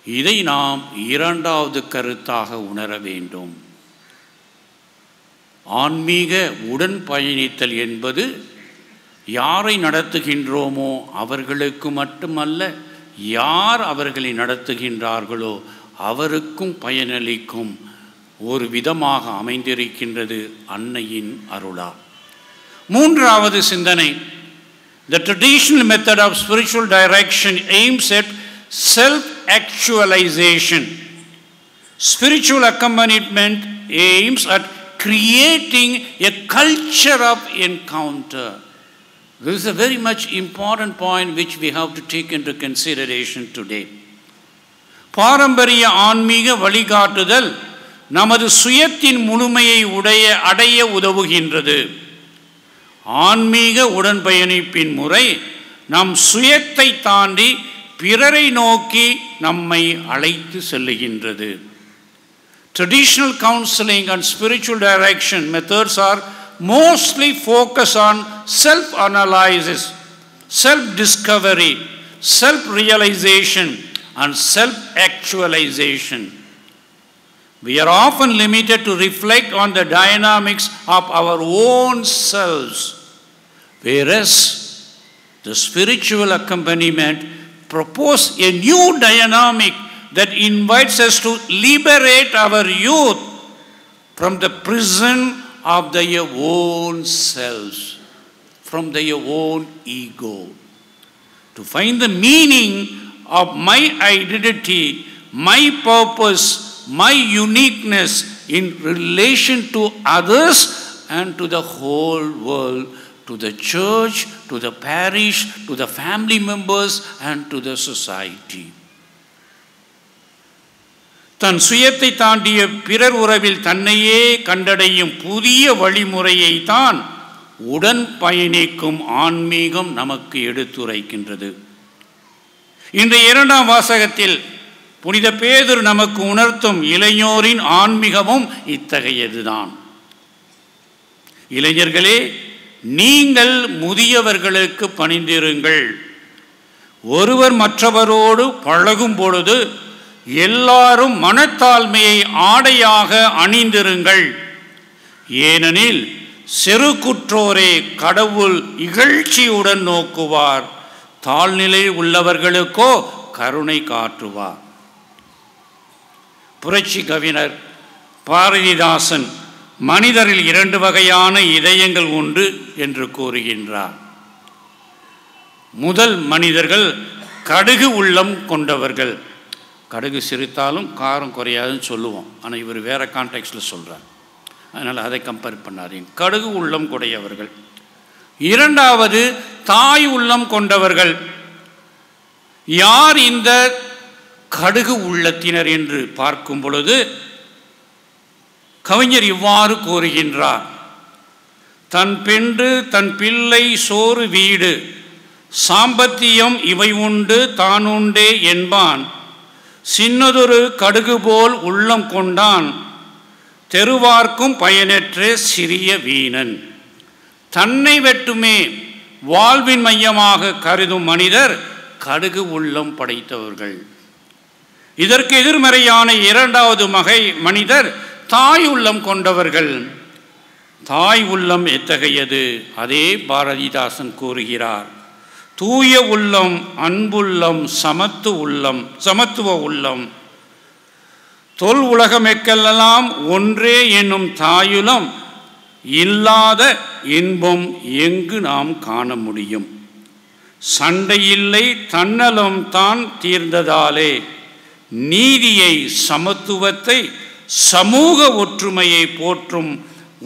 இதை நாம் இரண்டாவது கருத்தாக உணர வேண்டும். ஆன்மீக உடன் பயணித்தல் என்பது யாரை நடத்துகின்றோமோ அவர்களுக்கு மட்டுமல்ல, யார் அவர்களை நடத்துகின்றார்களோ அவருக்கும் பயனளிக்கும் ஒரு விதமாக அமைந்திருக்கின்றது அன்னையின் அருளா. மூன்றாவது சிந்தனை, the traditional method of spiritual direction aims at self-actualization. Spiritual accompaniment aims at creating a culture of encounter. This is a very much important point which we have to take into consideration today. பாரம்பரிய ஆன்மீக வழிகாட்டுதல் நமது சுயத்தின் முழுமையை அடைய உதவுகின்றது. ஆன்மீக உடன்பயணிப்பின் முறை நம் சுயத்தை தாண்டி பிறரை நோக்கி நம்மை அழைத்து செல்லுகின்றது. Traditional counseling and spiritual direction methods are mostly focused on self-analysis, self-discovery, self-realization and self-actualization. We are often limited to reflect on the dynamics of our own selves, whereas the spiritual accompaniment proposes a new dynamic that invites us to liberate our youth from the prison of their own selves, from their own ego, to find the meaning of my identity, my purpose, my uniqueness in relation to others and to the whole world, to the church, to the parish, to the family members and to the society. தன் சுயத்தை தாண்டிய பிறர் உறவில் தன்னையே கண்டடையும் புதிய வழிமுறையை தான் உடன் பயணிக்கும் ஆன்மீகம் நமக்கு எடுத்துரைக்கின்றது. இன்றைய இரண்டாம் வாசகத்தில் புனித பேதுரு நமக்கு உணர்த்தும் இளையோரின் ஆன்மீகமும் இத்தகையதுதான். இளைஞர்களே, நீங்கள் முதியவர்களுக்கு பணிந்திருங்கள். ஒருவர் மற்றவரோடு பழகும் பொழுது எல்லாரும் மனத்தாழ்மையை ஆடையாக அணிந்திருங்கள். ஏனெனில் செருக்குற்றோரே கடவுள் இகழ்ச்சியுடன் நோக்குவார், தாழ்நிலை உள்ளவர்களுக்கோ கருணை காட்டுவார். புரட்சி கவிஞர் பாரதிதாசன் மனிதரில் இரண்டு வகையான இதயங்கள் உண்டு என்று கூறுகின்றார். முதல் மனிதர்கள் கடுகு உள்ளம் கொண்டவர்கள். கடுகு சிரித்தாலும் காரம் குறையாதுன்னு சொல்லுவோம், ஆனால் இவர் வேறு கான்டெக்ஸ்டில் சொல்கிறார், அதனால் அதை கம்பேர் பண்ணாதீங்க. கடுகு உள்ளம் கொடையவர்கள். இரண்டாவது தாய் உள்ளம் கொண்டவர்கள். யார் இந்த கடுகு உள்ளத்தினர் என்று பார்க்கும் பொழுது கவிஞர் இவ்வாறு கூறுகின்றார்: தன் பெண்டு தன் பிள்ளை சோறு வீடு சாம்பத்தியம் இவை உண்டு தான் உண்டே என்பான், சின்னதொரு கடுகு போல் உள்ளம் கொண்டான், தெருவார்க்கும் பயனற்ற சிறிய வீணன். தன்னை வெட்டுமே வாழ்வின் மையமாக கருதும் மனிதர் கடுகு உள்ளம் படைத்தவர்கள். இதற்கு எதிர்மறையான இரண்டாவது வகை மனிதர் தாய் உள்ளம் கொண்டவர்கள். தாய் உள்ளம் எத்தகையது? அதே பாரதிதாசன் கூறுகிறார்: தூய உள்ளம், அன்புள்ளம், சமத்துவ உள்ளம், தொல் உலகமெக்கெல்லாம் ஒன்றே என்னும் தாயுளம் இல்லாத இன்பம் எங்கு நாம் காண முடியும்? சண்டையில்லை தன்னலம் தான் தீர்ந்ததாலே நீதியை, சமத்துவத்தை, சமூக ஒற்றுமையை போற்றும்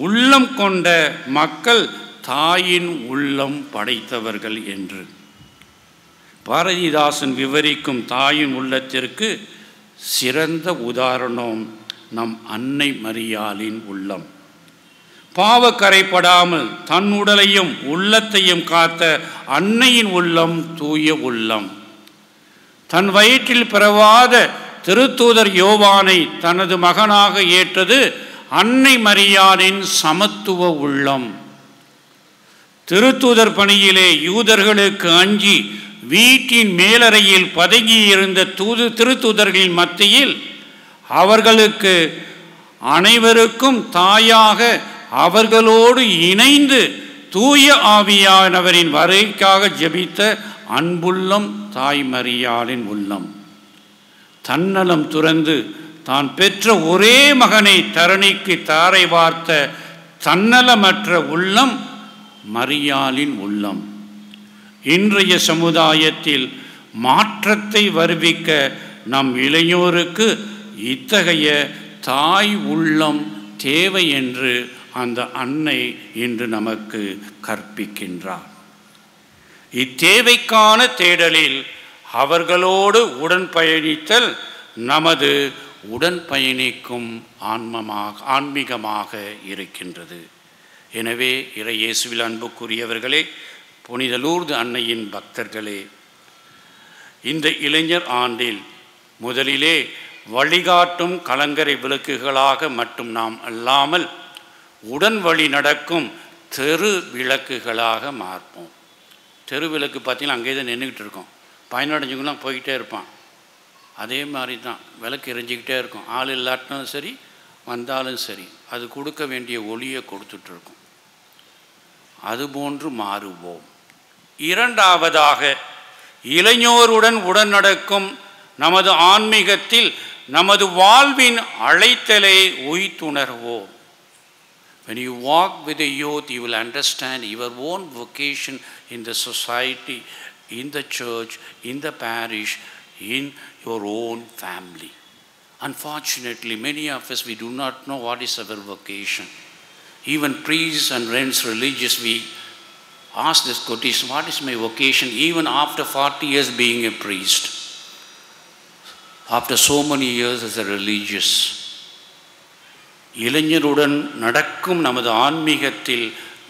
உள்ளம் கொண்ட மக்கள் தாயின் உள்ளம் படைத்தவர்கள் என்று பாரதிதாசன் விவரிக்கும் தாயின் உள்ளத்திற்கு சிறந்த உதாரணம் நம் அன்னை மரியாளின் உள்ளம். பாவக்கரைப்படாமல் தன் உடலையும் உள்ளத்தையும் காத்த அன்னையின் உள்ளம் தூய உள்ளம். தன் வயிற்றில் பிறவாத திருத்தூதர் யோவானை தனது மகனாக ஏற்றது அன்னை மரியாளின் சமத்துவ உள்ளம். திருத்தூதர் பணியிலே யூதர்களுக்கு அஞ்சி வீட்டின் மேலறையில் பதுங்கியிருந்த திருத்தூதர்களின் மத்தியில் அவர்களுக்கு அனைவருக்கும் தாயாக அவர்களோடு இணைந்து தூய ஆவியானவரின் வருகைக்காக ஜெபித்த அன்புள்ளம் தாய் மரியாளின் உள்ளம். தன்னலம் துறந்து தான் பெற்ற ஒரே மகனை தரணிக்கு தாரை வார்த்த தன்னலமற்ற உள்ளம் மரியாளின் உள்ளம். இன்றைய சமுதாயத்தில் மாற்றத்தை வருவிக்க நம் இளையோருக்கு இத்தகைய தாய் உள்ளம் தேவை என்று அந்த அன்னை இன்று நமக்கு கற்பிக்கின்றார். இத்தேவைக்கான தேடலில் அவர்களோடு உடன் பயணித்தல் நமது உடன் பயணிக்கும் ஆன்மீகமாக இருக்கின்றது. எனவே இறை இயேசுவில் அன்புக்குரியவர்களே, புனித லூர்து அன்னையின் பக்தர்களே, இந்த இளைஞர் ஆண்டில் முதலிலே வழிகாட்டும் கலங்கரை விளக்குகளாக மட்டும் நாம் அல்லாமல் உடன் வழி நடக்கும் தெரு விளக்குகளாக மாற்போம். தெரு விளக்கு பார்த்தீங்கன்னா அங்கே தான் நின்றுக்கிட்டு இருக்கோம், பயனடைஞ்சவங்களாம் போய்கிட்டே இருப்பான். அதே மாதிரி தான் விளக்கு எரிஞ்சிக்கிட்டே இருக்கும். ஆள் இல்லாட்டினாலும் சரி, வந்தாலும் சரி, அது கொடுக்க வேண்டிய ஒளியை கொடுத்துட்ருக்கும். அதுபோன்று மாறுவோம். இரண்டாவதாக, இளைஞருடன் உடன் நடக்கும் நமது ஆன்மீகத்தில் நமது வாழ்வின் அழைத்தலை உய்த்துணர்வோம். When you walk with the youth, you will understand your own vocation in the society, in the church, in the parish, in your own family. Unfortunately, many of us, we do not know what is our vocation. Even priests and friends, religious, we ask this quotation, what is my vocation? Even after 40 years being a priest, after so many years as a religious. இளைஞருடன் நடக்கும் நமது ஆன்மீகத்தில்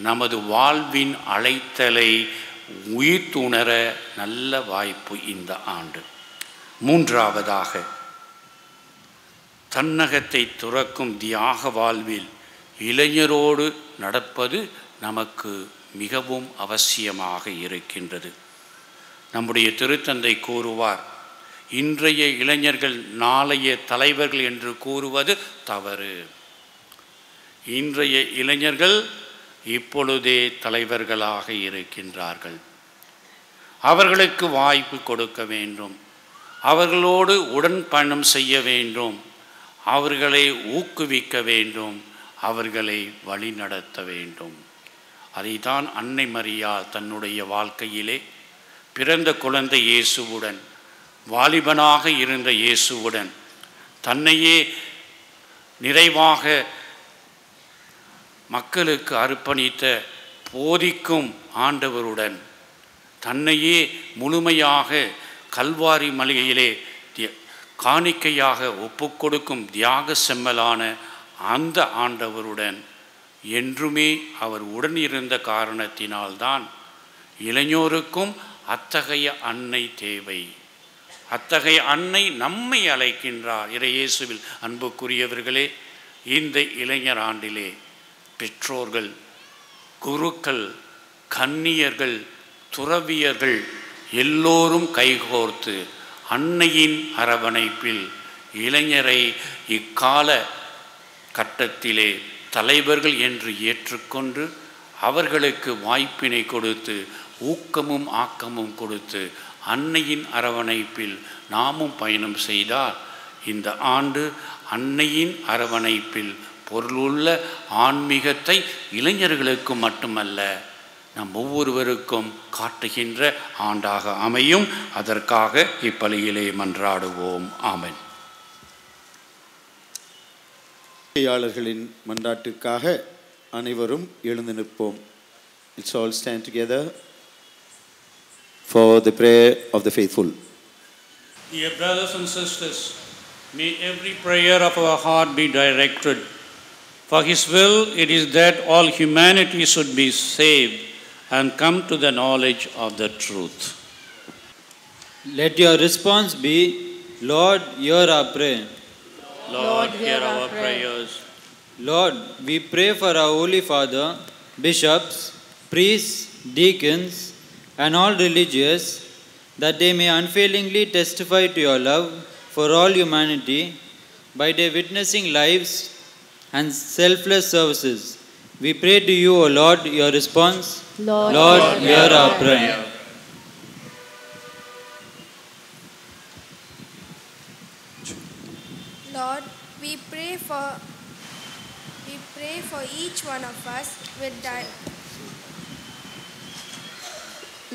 நமது வாழ்வின் அழைத்தலை உயிர்த்துணர நல்ல வாய்ப்பு இந்த ஆண்டு. மூன்றாவதாக, தன்னகத்தை துறக்கும் தியாக வாழ்வில் இளைஞரோடு நடப்பது நமக்கு மிகவும் அவசியமாக இருக்கின்றது. நம்முடைய திருத்தந்தை கூறுவார், இன்றைய இளைஞர்கள் நாளைய தலைவர்கள் என்று கூறுவது தவறு. இன்றைய இளைஞர்கள் இப்பொழுதே தலைவர்களாக இருக்கின்றார்கள். அவர்களுக்கு வாய்ப்பு கொடுக்க வேண்டும், அவர்களோடு உடன் பயணம் செய்ய வேண்டும், அவர்களை ஊக்குவிக்க வேண்டும், அவர்களை வழிநடத்த வேண்டும். அதைத்தான் அன்னை மரியாள் தன்னுடைய வாழ்க்கையிலே பிறந்த குழந்தை இயேசுவுடன், வாலிபனாக இருந்த இயேசுவுடன், தன்னையே நிறைவாக மக்களுக்கு அர்ப்பணித்த போதிக்கும் ஆண்டவருடன், தன்னையே முழுமையாக கல்வாரி மலையிலே காணிக்கையாக ஒப்புக்கொடுக்கும் தியாக செம்மலான அந்த ஆண்டவருடன் என்றுமே அவர் உடன் இருந்த காரணத்தினால்தான் இளைஞருக்கும் அத்தகைய அன்னை தேவை. அத்தகைய அன்னை நம்மை அழைக்கின்றார். இறையேசுவில் அன்புக்குரியவர்களே, இந்த இளைஞர் ஆண்டிலே பெற்றோர்கள், குருக்கள், கன்னியர்கள், துறவியர்கள் எல்லோரும் கைகோர்த்து அன்னையின் அரவணைப்பில் இளைஞரை இக்கால கட்டத்திலே தலைவர்கள் என்று ஏற்றுக்கொண்டு அவர்களுக்கு வாய்ப்பினை கொடுத்து ஊக்கமும் ஆக்கமும் கொடுத்து அன்னையின் அரவணைப்பில் நாமும் பயணம் செய்தால் இந்த ஆண்டு அன்னையின் அரவணைப்பில் பொருளுள்ள ஆன்மீகத்தை இளைஞர்களுக்கு மட்டுமல்ல நம் ஒவ்வொருவருக்கும் காட்டுகின்ற ஆண்டாக அமையும். அதற்காக இப்பலியிலே மன்றாடுவோம். ஆமென்.
களின் மன்றாட்டிற்காக அனைவரும் எழுந்து நிற்போம். Let's all stand together for the prayer of the faithful.
Dear brothers and sisters, may every prayer of our heart be directed. For His will it is that all humanity should be saved and come to the knowledge of the truth.
Let your response be, Lord, hear our prayer.
Lord, hear our prayers.
Lord, we pray for our Holy Father, bishops, priests, deacons, and all religious, that they may unfailingly testify to your love for all humanity by their witnessing lives and selfless services. We pray to you, O Lord, your response. Lord, hear our prayer.
Lord, we pray for each one of us with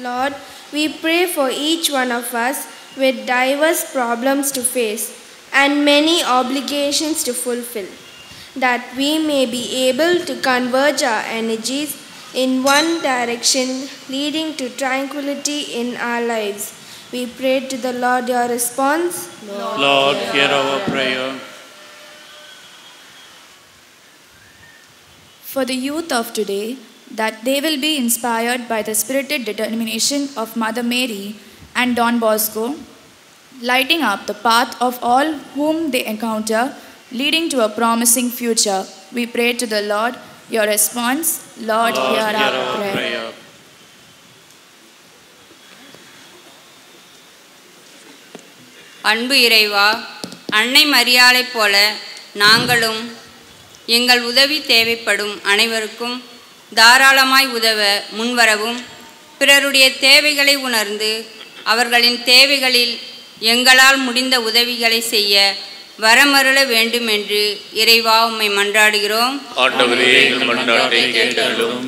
Lord, we pray for each one of us with diverse problems to face and many obligations to fulfill, that we may be able to converge our energies in one direction, leading to tranquility in our lives. We pray to the Lord your response.
Lord, hear our prayer.
For the youth of today, that they will be inspired by the spirited determination of Mother Mary and Don Bosco, lighting up the path of all whom they encounter, leading to a promising future. We pray to the Lord your response. Lord, hear our prayer.
அன்பு இறைவா, அன்னை மரியாளைப் போல நாங்களும் எங்கள் உதவி தேவைப்படும் அனைவருக்கும் தாராளமாய் உதவ முன்வரவும், பிறருடைய தேவைகளை உணர்ந்து அவர்களின் தேவைகளில் எங்களால் முடிந்த உதவிகளை செய்ய வரமருள வேண்டும் என்று இறைவா உம்மை மன்றாடுகிறோம்.
ஆண்டவரே, எங்கள் மன்றாட்டை கேட்டருளும்.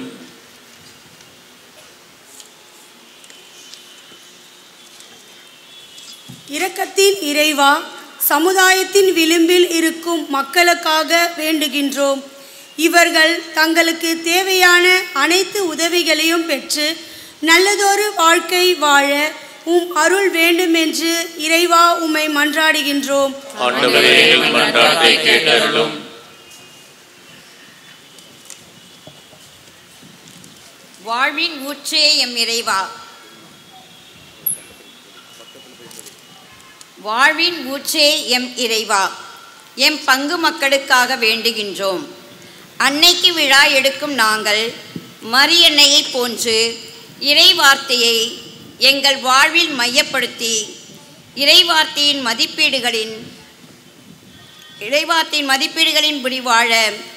இரக்கத்தின் இறைவா, சமுதாயத்தின் விளிம்பில் இருக்கும் மக்களுக்காக வேண்டுகின்றோம். இவர்கள் தங்களுக்கு தேவையான அனைத்து உதவிகளையும் பெற்று நல்லதொரு வாழ்க்கை வாழ உம் அருள் வேண்டுமென்று இறைவா உம்மை மன்றாடுகின்றோம்.
ஆண்டவரே, எங்கள் மன்றாட்டை கேட்டருளும்.
வாழ்வின் ஊற்றே எம் இறைவா, வாழ்வின் ஊற்றே எம் இறைவா, எம் பங்கு மக்களுக்காக வேண்டுகின்றோம். அன்னைக்கு விழா எடுக்கும் நாங்கள் மரியன்னையை போன்று இறை வார்த்தையை எங்கள் வாழ்வில் மையப்படுத்தி இறைவார்த்தையின் மதிப்பீடுகளின்படி வாழ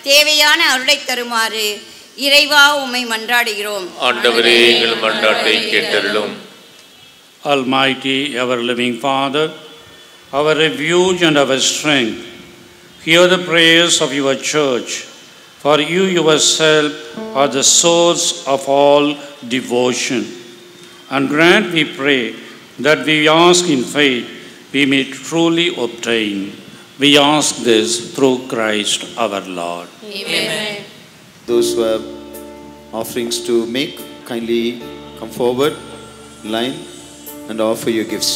தேவையான அருளை தருமாறு இறைவா உம்மை மன்றாடுகிறோம்.
ஆண்டவரே, எங்கள் மன்றாட்டை கேட்டருளும்.
Almighty, ever-living Father, our refuge and our strength, hear the prayers of your church. For you yourself are the source of all devotion. And grant, we pray, that we ask in faith, we may truly obtain. We ask this through Christ our Lord.
Amen. Those who have offerings to make, kindly come forward, line, and offer your gifts.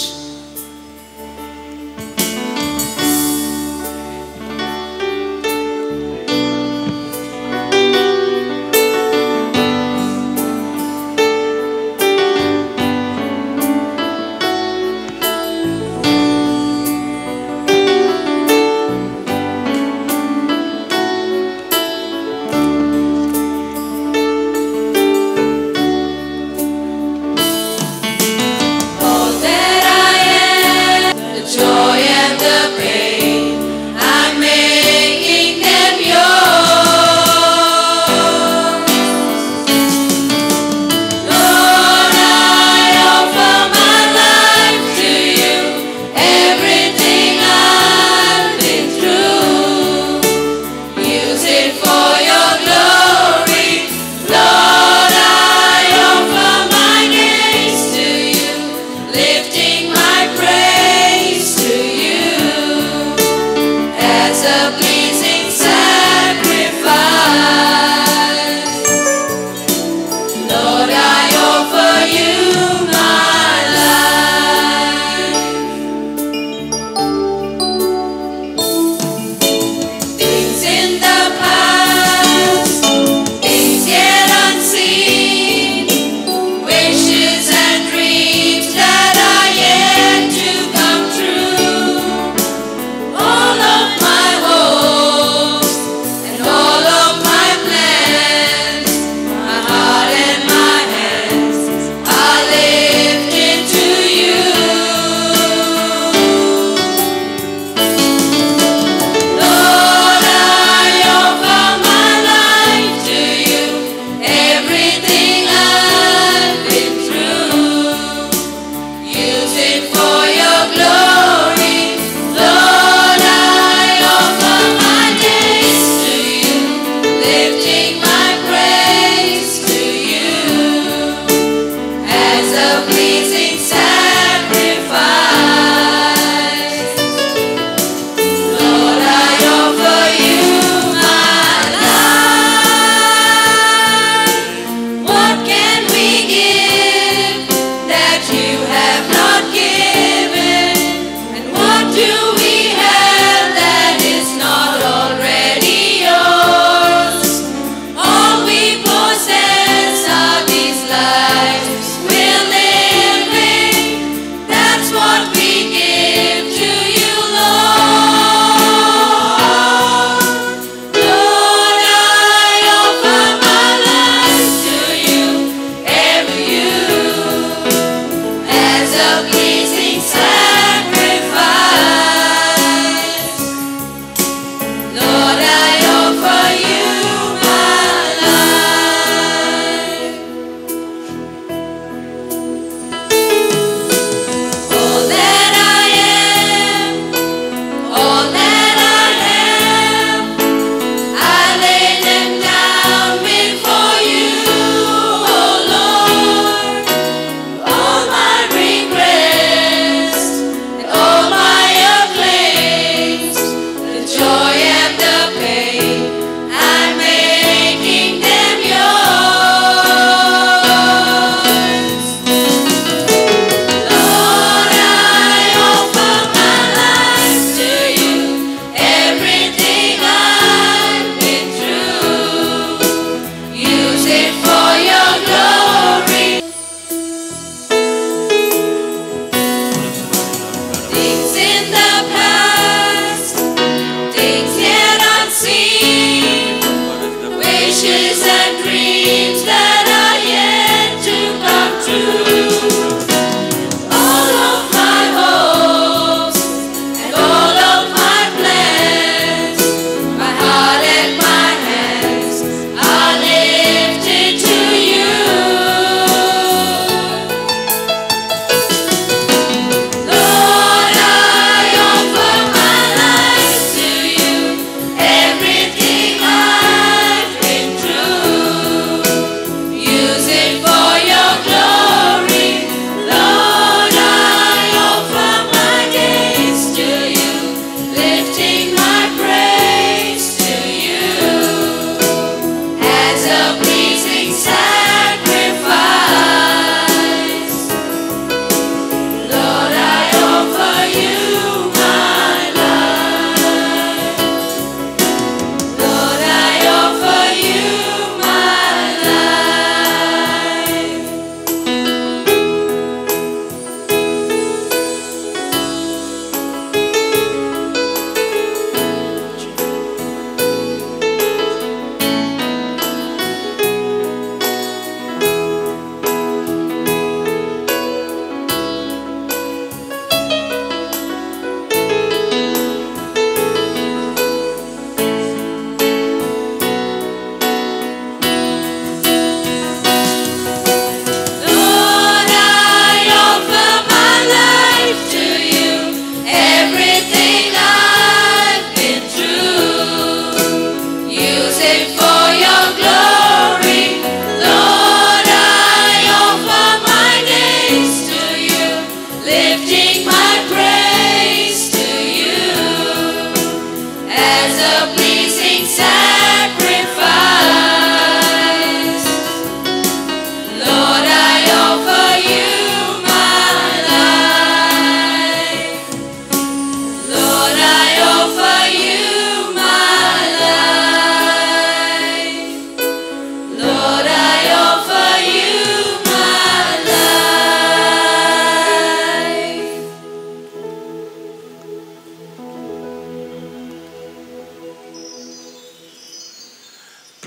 We'll live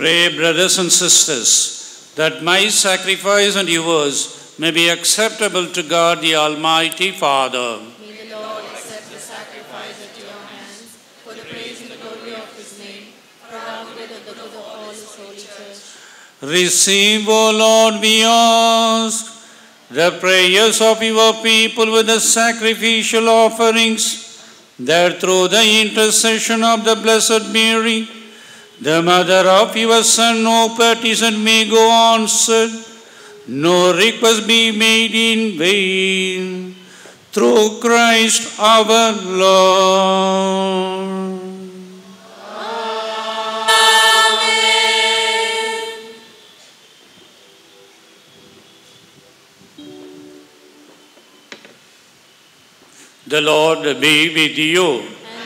Pray, brothers and sisters, that my sacrifice and yours may be acceptable to God the Almighty Father.
May the Lord accept the sacrifice at your hands for the praise and the glory of his name, for our good and the good of all his holy church.
Receive, O Lord, we ask, the prayers of your people with the sacrificial offerings, that through the intercession of the Blessed Mary, the mother of your Son, no petition may go answered, no request be made in vain. Through Christ our Lord. The Lord be with you.
And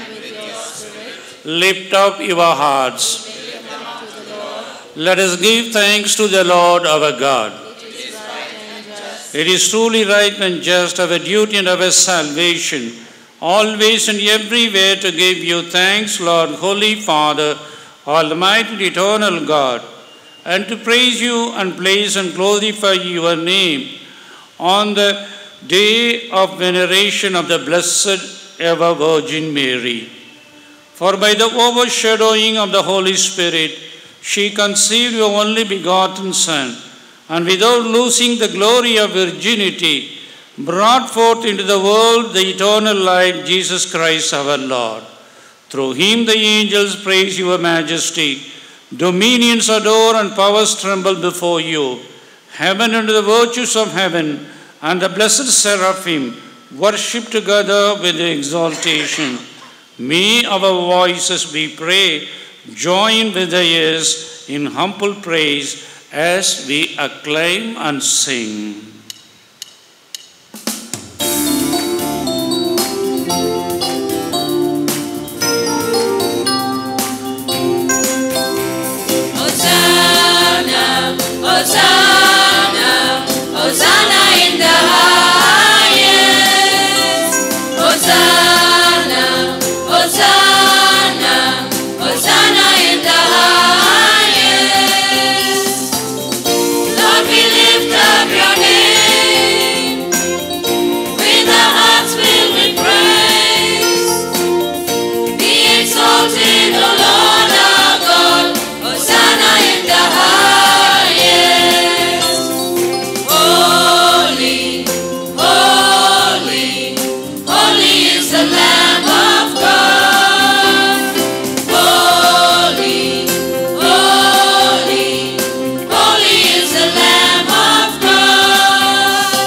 with your spirit,
Lift up your hearts.
lift them up to the Lord.
Let us give thanks to the Lord our God.
It is right and just.
It is truly right and just, our duty and our salvation, always and everywhere to give you thanks, Lord, Holy Father, Almighty and eternal God, and to praise you and praise and glorify your name on the day of veneration of the Blessed Ever Virgin Mary. For by the overshadowing of the Holy Spirit, she conceived your only begotten Son, and without losing the glory of virginity, brought forth into the world the eternal light, Jesus Christ our Lord. Through him the angels praise your majesty, dominions adore and powers tremble before you. Heaven and the virtues of heaven and the blessed seraphim worship together with exaltation. May our voices, we pray, join with theirs in humble praise as we acclaim and sing.
Hosanna, Hosanna, Hosanna in the highest. Hosanna, Hosanna, Hosanna in the highest. Lord, we lift up your name with our hearts filled with praise. Be exalted, O Lord our God. Hosanna in the highest. Holy, holy, holy is the Lamb of God. Holy, holy, holy is the Lamb of God.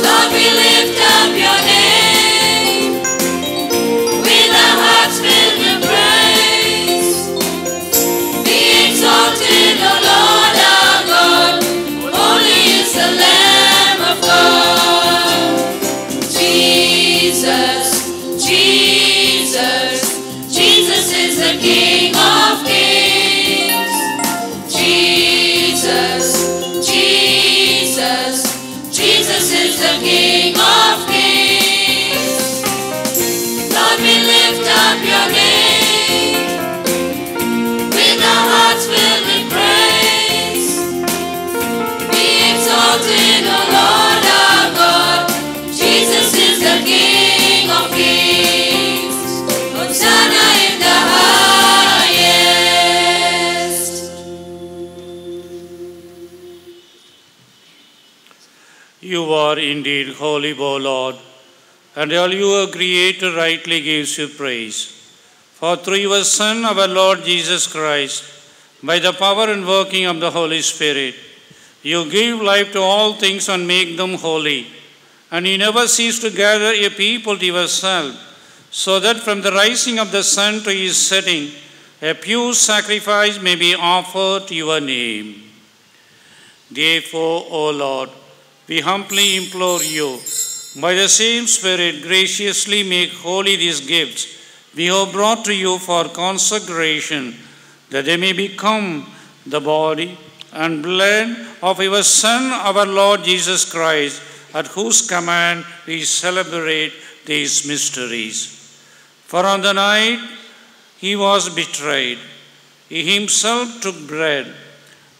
Lord, we lift up your name with our hearts filled with praise. Be exalted, O Lord our God. Holy is the Lamb of God. Jesus, Jesus, Jesus is the King of kings. Jesus, Jesus, Jesus is the King of kings. Lord, we lift up your name with our hearts filled with praise. Be exalted, O Lord our God. Jesus is the King of kings. Hosanna in the highest.
You are indeed holy, O Lord, and all your Creator rightly gives you praise. For through your Son, our Lord Jesus Christ, by the power and working of the Holy Spirit, you give life to all things and make them holy. And you never cease to gather a people to yourself, so that from the rising of the sun to his setting, a pure sacrifice may be offered to your name. Therefore, O Lord, we humbly implore you, by the same Spirit, graciously make holy these gifts we have brought to you for consecration, that they may become the body and blood of your Son, our Lord Jesus Christ, at whose command we celebrate these mysteries. For on the night he was betrayed, He himself took bread,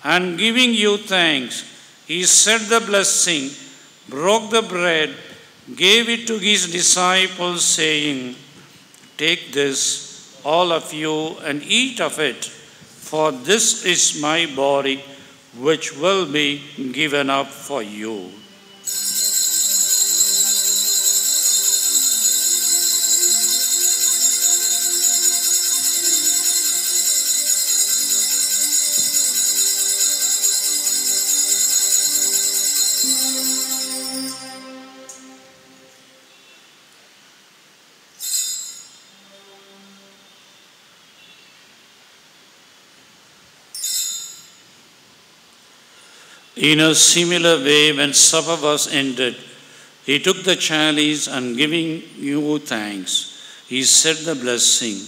and giving you thanks, he said the blessing, broke the bread, gave it to his disciples, saying, "Take this, all of you, and eat of it, for this is my body, which will be given up for you." In a similar way, when supper was ended, he took the chalice, and giving you thanks, he said the blessing,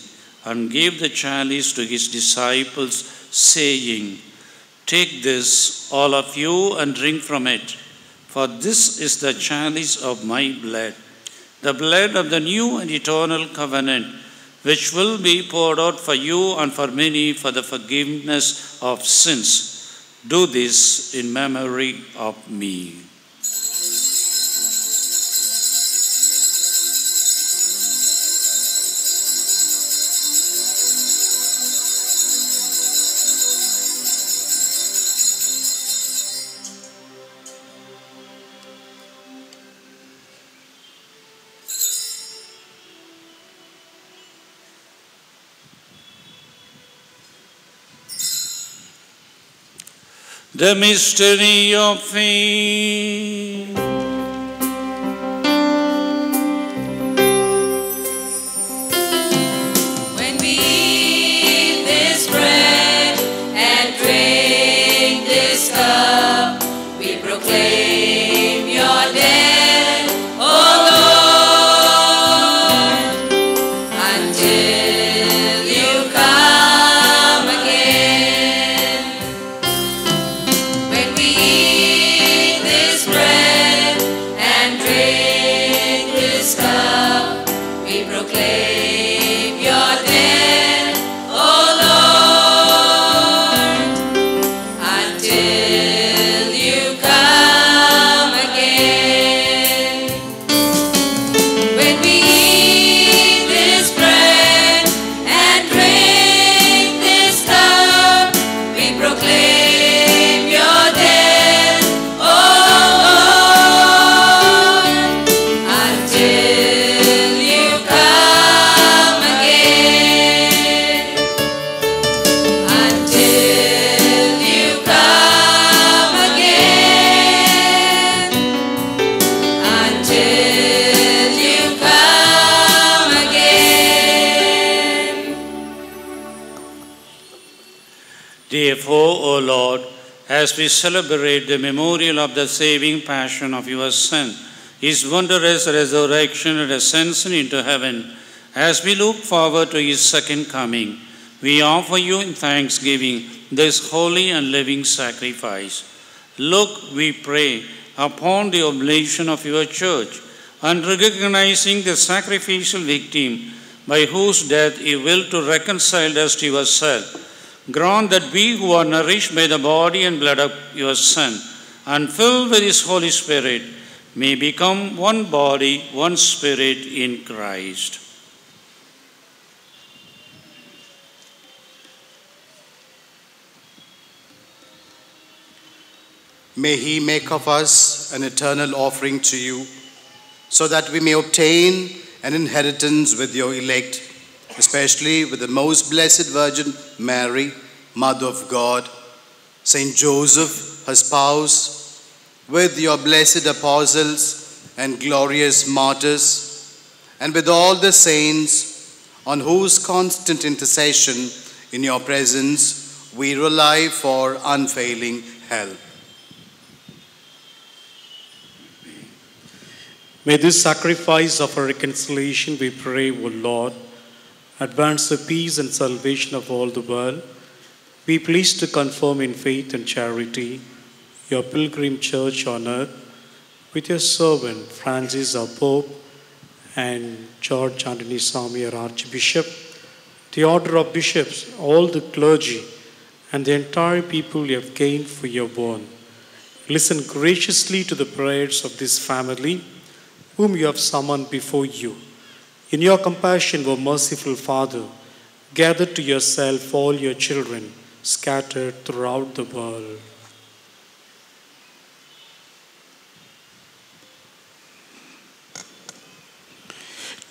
and gave the chalice to his disciples, saying, "Take this, all of you, and drink from it, for this is the chalice of my blood, the blood of the new and eternal covenant, which will be poured out for you and for many for the forgiveness of sins. Do this in memory of me." The mystery of faith.
When we eat this bread and drink this cup, we proclaim your death, O Lord, until you come again. When we eat this bread and drink this cup, we proclaim your death, O Lord, until you come again. When we eat this bread and drink this cup, we proclaim your death, O Lord, until you come again. Until you come again. Until you come again.
Therefore, O Lord, as we celebrate the memorial of the saving passion of your Son, his wondrous resurrection and ascension into heaven, as we look forward to his second coming, we offer you in thanksgiving this holy and living sacrifice. Look, we pray, upon the oblation of your church, and recognizing the sacrificial victim by whose death you will to reconcile us to yourself, grant that we who are nourished by the body and blood of your Son and filled with his Holy Spirit may become one body, one spirit in Christ.
May he make of us an eternal offering to you, so that we may obtain an inheritance with your elect, especially with the most blessed Virgin Mary, Mother of God, Saint Joseph, her spouse, with your blessed apostles and glorious martyrs, and with all the saints on whose constant intercession in your presence we rely for unfailing help.
May this sacrifice of our reconciliation, we pray, O Lord, advance the peace and salvation of all the world. Be pleased to confirm in faith and charity your pilgrim church on earth with your servant Francis, our Pope, and George Anthony Sami, our Archbishop, the order of bishops, all the clergy, and the entire people you have gained for your own. Listen graciously to the prayers of this family, whom you have summoned before you. In your compassion, O merciful Father, gather to yourself all your children scattered throughout the world.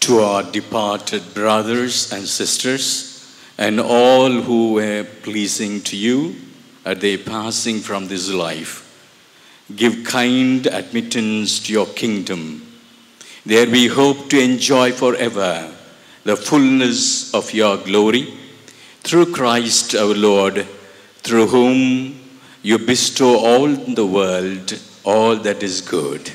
To our departed brothers and sisters, and all who were pleasing to you at their passing from this life, give kind admittance to your kingdom. There we hope to enjoy forever the fullness of your glory, through Christ our Lord, through whom you bestow on the world all that is good.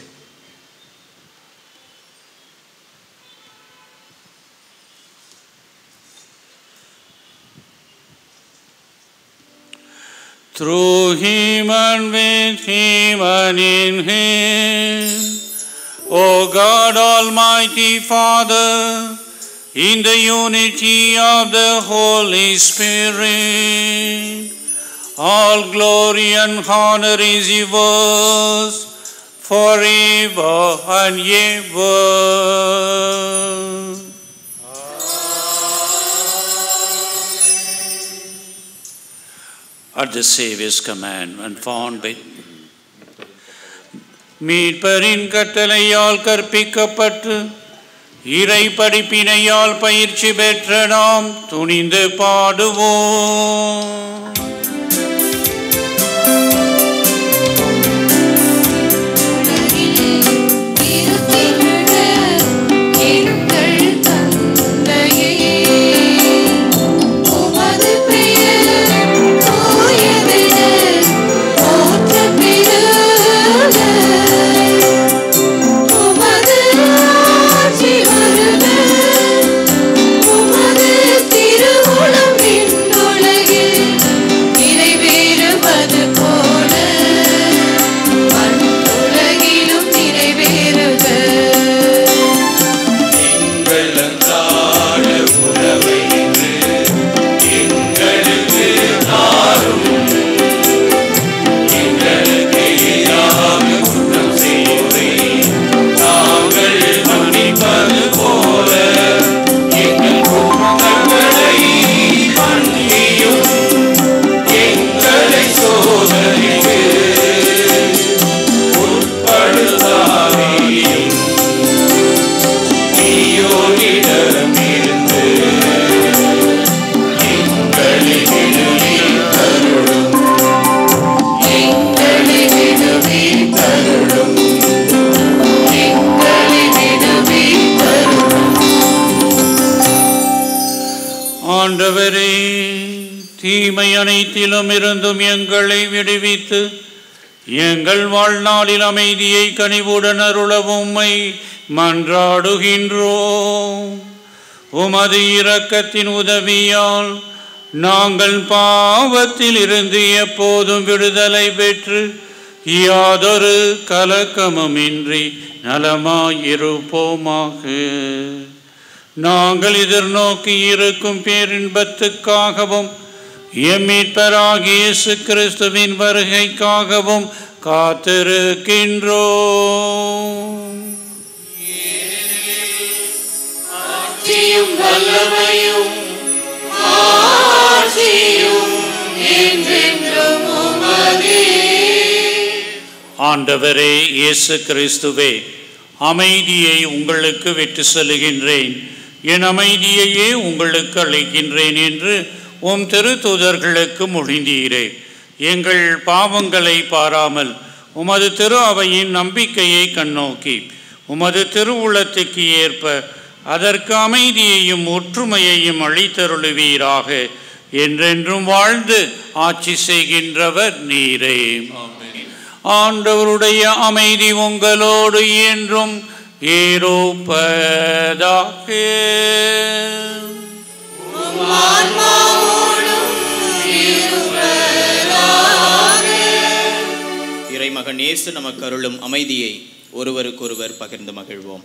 Through him and with him and in him, O God Almighty Father, in the unity of the Holy Spirit, all glory and honor is yours forever and ever. At the Saviour's command and found by மீட்பரின் கட்டளையால் கற்பிக்கப்பட்டு இறை படிப்பினையால் பயிற்சி பெற்ற நாம் துணிந்து பாடுவோம். ஆண்டவரே, தீமை அனைத்திலும் இருந்தும் எங்களை விடுவித்து எங்கள் வாழ்நாளில் அமைதியை கனிவுடன் அருளவும் உம்மை மன்றாடுகின்றோம். உமது இரக்கத்தின் உதவியால் நாங்கள் பாவத்தில் இருந்து எப்போதும் விடுதலை பெற்று யாதொரு கலக்கமுமின்றி நலமாயிருப்போமாக. நாங்கள் எதிர்நோக்கி இருக்கும் பேரின்பத்துக்காகவும் எம் மீட்பராகிய இயேசு கிறிஸ்துவின் வருகைக்காகவும் காத்திருக்கின்றோம்.
வல்லமையும் ஆட்சியும் என்றென்றும் உமதே.
ஆண்டவரே இயேசு கிறிஸ்துவே, அமைதியை உங்களுக்கு விட்டு செல்கின்றேன், என் அமைதியையே உங்களுக்கு அளிக்கின்றேன் என்று உம் திருத்தூதர்களுக்கு மொழிந்தீரே. எங்கள் பாவங்களை பாராமல் உமது திரு அவையின் நம்பிக்கையை கண்ணோக்கி உமது திருவுளத்துக்கு ஏற்ப அதற்கு அமைதியையும் ஒற்றுமையையும் அளித்தருளுவீராக. என்றென்றும் வாழ்ந்து ஆட்சி செய்கின்றவர் நீரே. ஆண்டவருடைய அமைதி உங்களோடு என்றும் இருப்பதாக.
இறைமகன் இயேசு நமக்கு அருளும் அமைதியை ஒருவருக்கொருவர் பகிர்ந்து மகிழ்வோம்.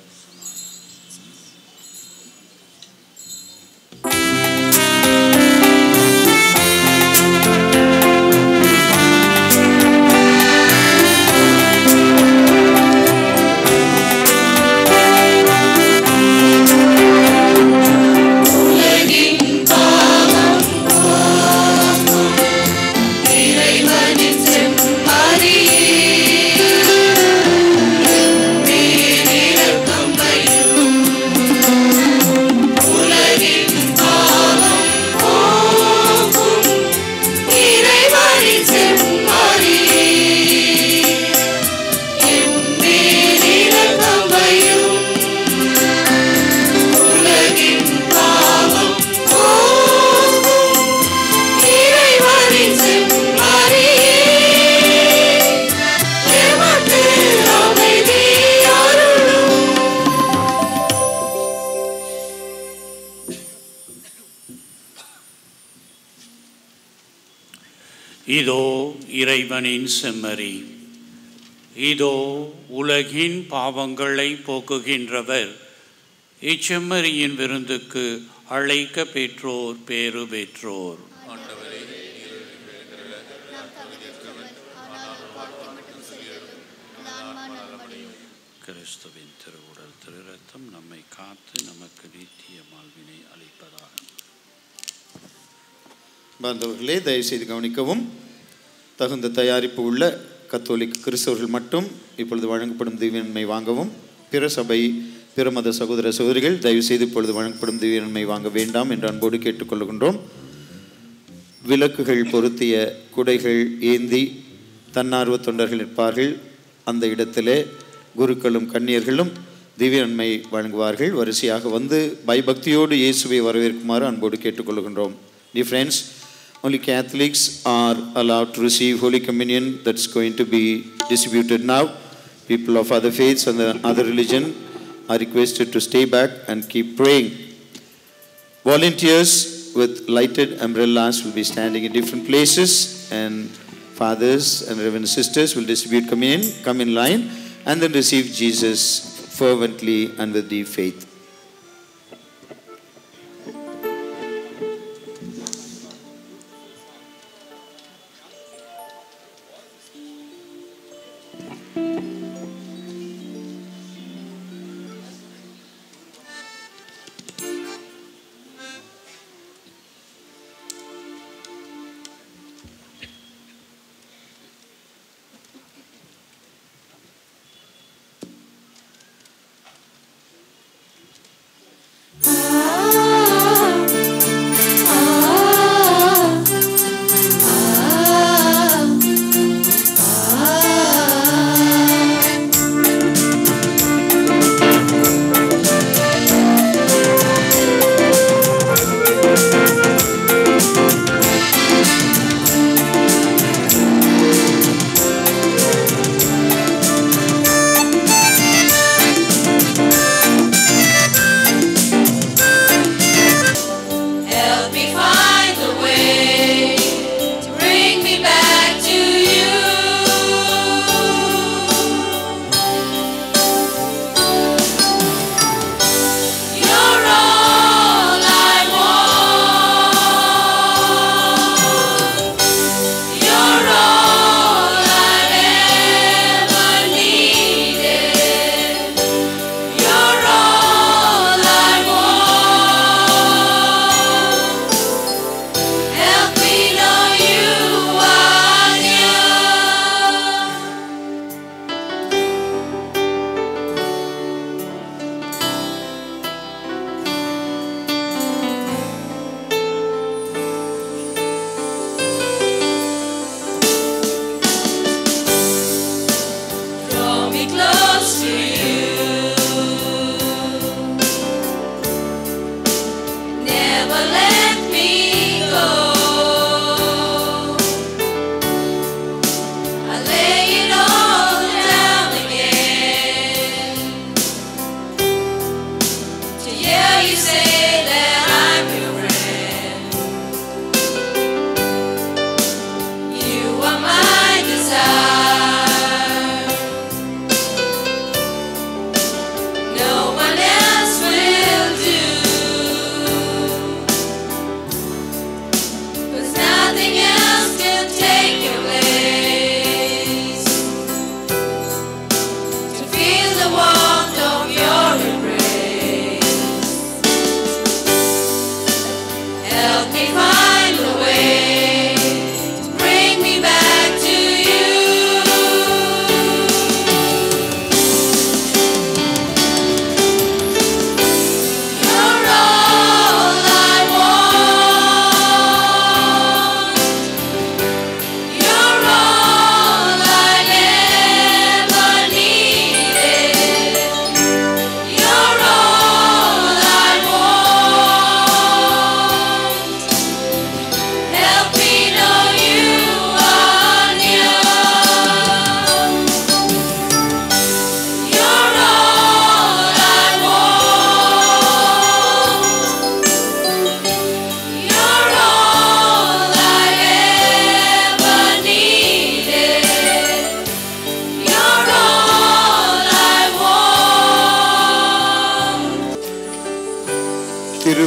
இதோ இறைவனின் செம்மறி, இதோ உலகின் பாவங்களை போக்குகின்றவர். இச்செம்மறியின் விருந்துக்கு அழைக்க பெற்றோர் பேறு பெற்றோர். கிறிஸ்துவின் திருவுடல் திருரத்தம் நம்மை காத்து நமக்கு நித்திய வாழ்வினை அளிப்பதாக.
பாந்தவர்களே, தயவுசெய்து கவனிக்கவும். தகுந்த தயாரிப்பு உள்ள கத்தோலிக்க கிறிஸ்தவர்கள் மட்டும் இப்பொழுது வழங்கப்படும் திவ்யநன்மை வாங்கவும். பிற சபை பிற மத சகோதர சகோதரிகள் தயவுசெய்து இப்பொழுது வழங்கப்படும் திவ்யநன்மை வாங்க வேண்டாம் என்று அன்போடு கேட்டுக்கொள்கின்றோம். விளக்குகள் பொருத்திய குடைகள் ஏந்தி தன்னார்வ தொண்டர்கள் நிற்பார்கள். அந்த இடத்திலே குருக்களும் கன்னியர்களும் திவ்ய நன்மை வழங்குவார்கள். வரிசையாக வந்து பயபக்தியோடு இயேசுவை வரவேற்குமாறு அன்போடு கேட்டுக்கொள்கின்றோம். Dear friends, only Catholics are allowed to receive Holy Communion that's going to be distributed now. People of other faiths and other religion are requested to stay back and keep praying. Volunteers with lighted umbrellas will be standing in different places, and fathers and reverend sisters will distribute communion. Come in line and then receive Jesus fervently and with deep faith.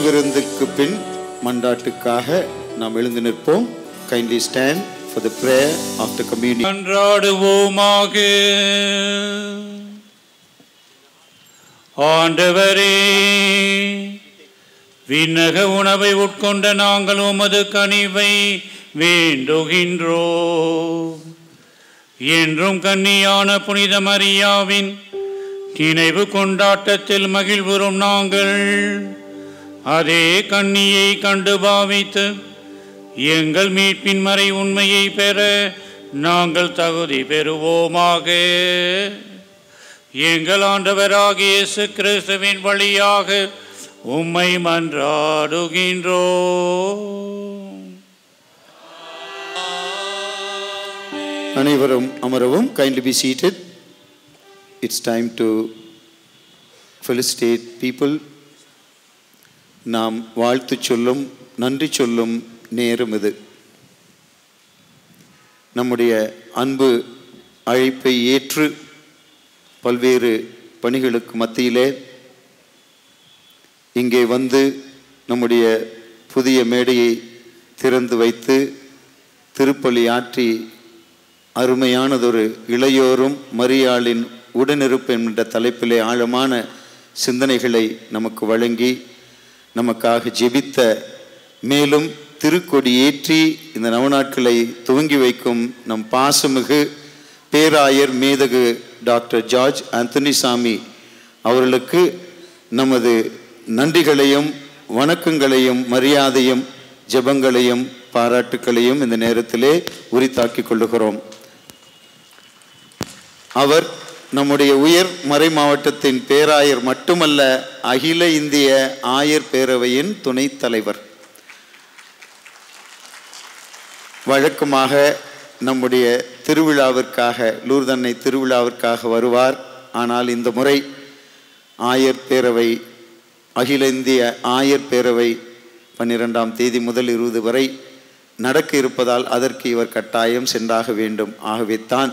திருவிருந்துக்கு பின் மன்றாட்டுக்காக நாம் எழுந்து நிற்போம். Kindly stand for the prayer after communion.
மன்றாடுவோமாக. ஆண்டவரே, விண்ணக உணவை உட்கொண்ட நாங்கள் உமது கனிவை வேண்டுகின்றோம். என்றும் கன்னியான புனித மரியாவின் நினைவு கொண்டாட்டத்தில் மகிழ்வுறும் நாங்கள் அதே கன்னியை கண்டு பாவித்து எங்கள் மீட்பின் மறை உண்மையை பெற நாங்கள் தகுதி பெறுவோமாக. எங்கள் ஆண்டவராகிய இயேசு கிறிஸ்துவின் வழியாக உம்மை மன்றாடுகின்றோம்.
அனைவரும் அமரவும். Kindly be seated. It's time to felicitate people. நாம் வாழ்த்து சொல்லும் நன்றி சொல்லும் நேரம் இது. நம்முடைய அன்பு அழைப்பை ஏற்று பல்வேறு பணிகளுக்கு மத்தியிலே இங்கே வந்து நம்முடைய புதிய மேடையை திறந்து வைத்து திருப்பலி ஆற்றி அருமையானதொரு இளையோரும் மரியாளின் உடனிருப்பு என்ற தலைப்பிலே ஆழமான சிந்தனைகளை நமக்கு வழங்கி நமக்காக ஜெபித்த, மேலும் திருக்கொடி ஏற்றி இந்த நவநாட்களை துவங்கி வைக்கும் நம் பாசமிகு பேராயர் மேதகு டாக்டர் ஜார்ஜ் ஆந்தனிசாமி அவர்களுக்கு நமது நன்றிகளையும் வணக்கங்களையும் மரியாதையும் ஜெபங்களையும் பாராட்டுக்களையும் இந்த நேரத்திலே உரித்தாக்கிக் கொள்ளுகிறோம். அவர் நம்முடைய உயர் மறை மாவட்டத்தின் பேராயர் மட்டுமல்ல, அகில இந்திய ஆயர் பேரவையின் துணைத் தலைவர். வழக்கமாக நம்முடைய திருவிழாவிற்காக, லூர்து அன்னை திருவிழாவிற்காக வருவார். ஆனால் இந்த முறை ஆயர் பேரவை, அகில இந்திய ஆயர் பேரவை 12ஆம் தேதி முதல் 20 வரை நடக்க இருப்பதால் அதற்கு இவர் கட்டாயம் சென்றாக வேண்டும். ஆகவே தான்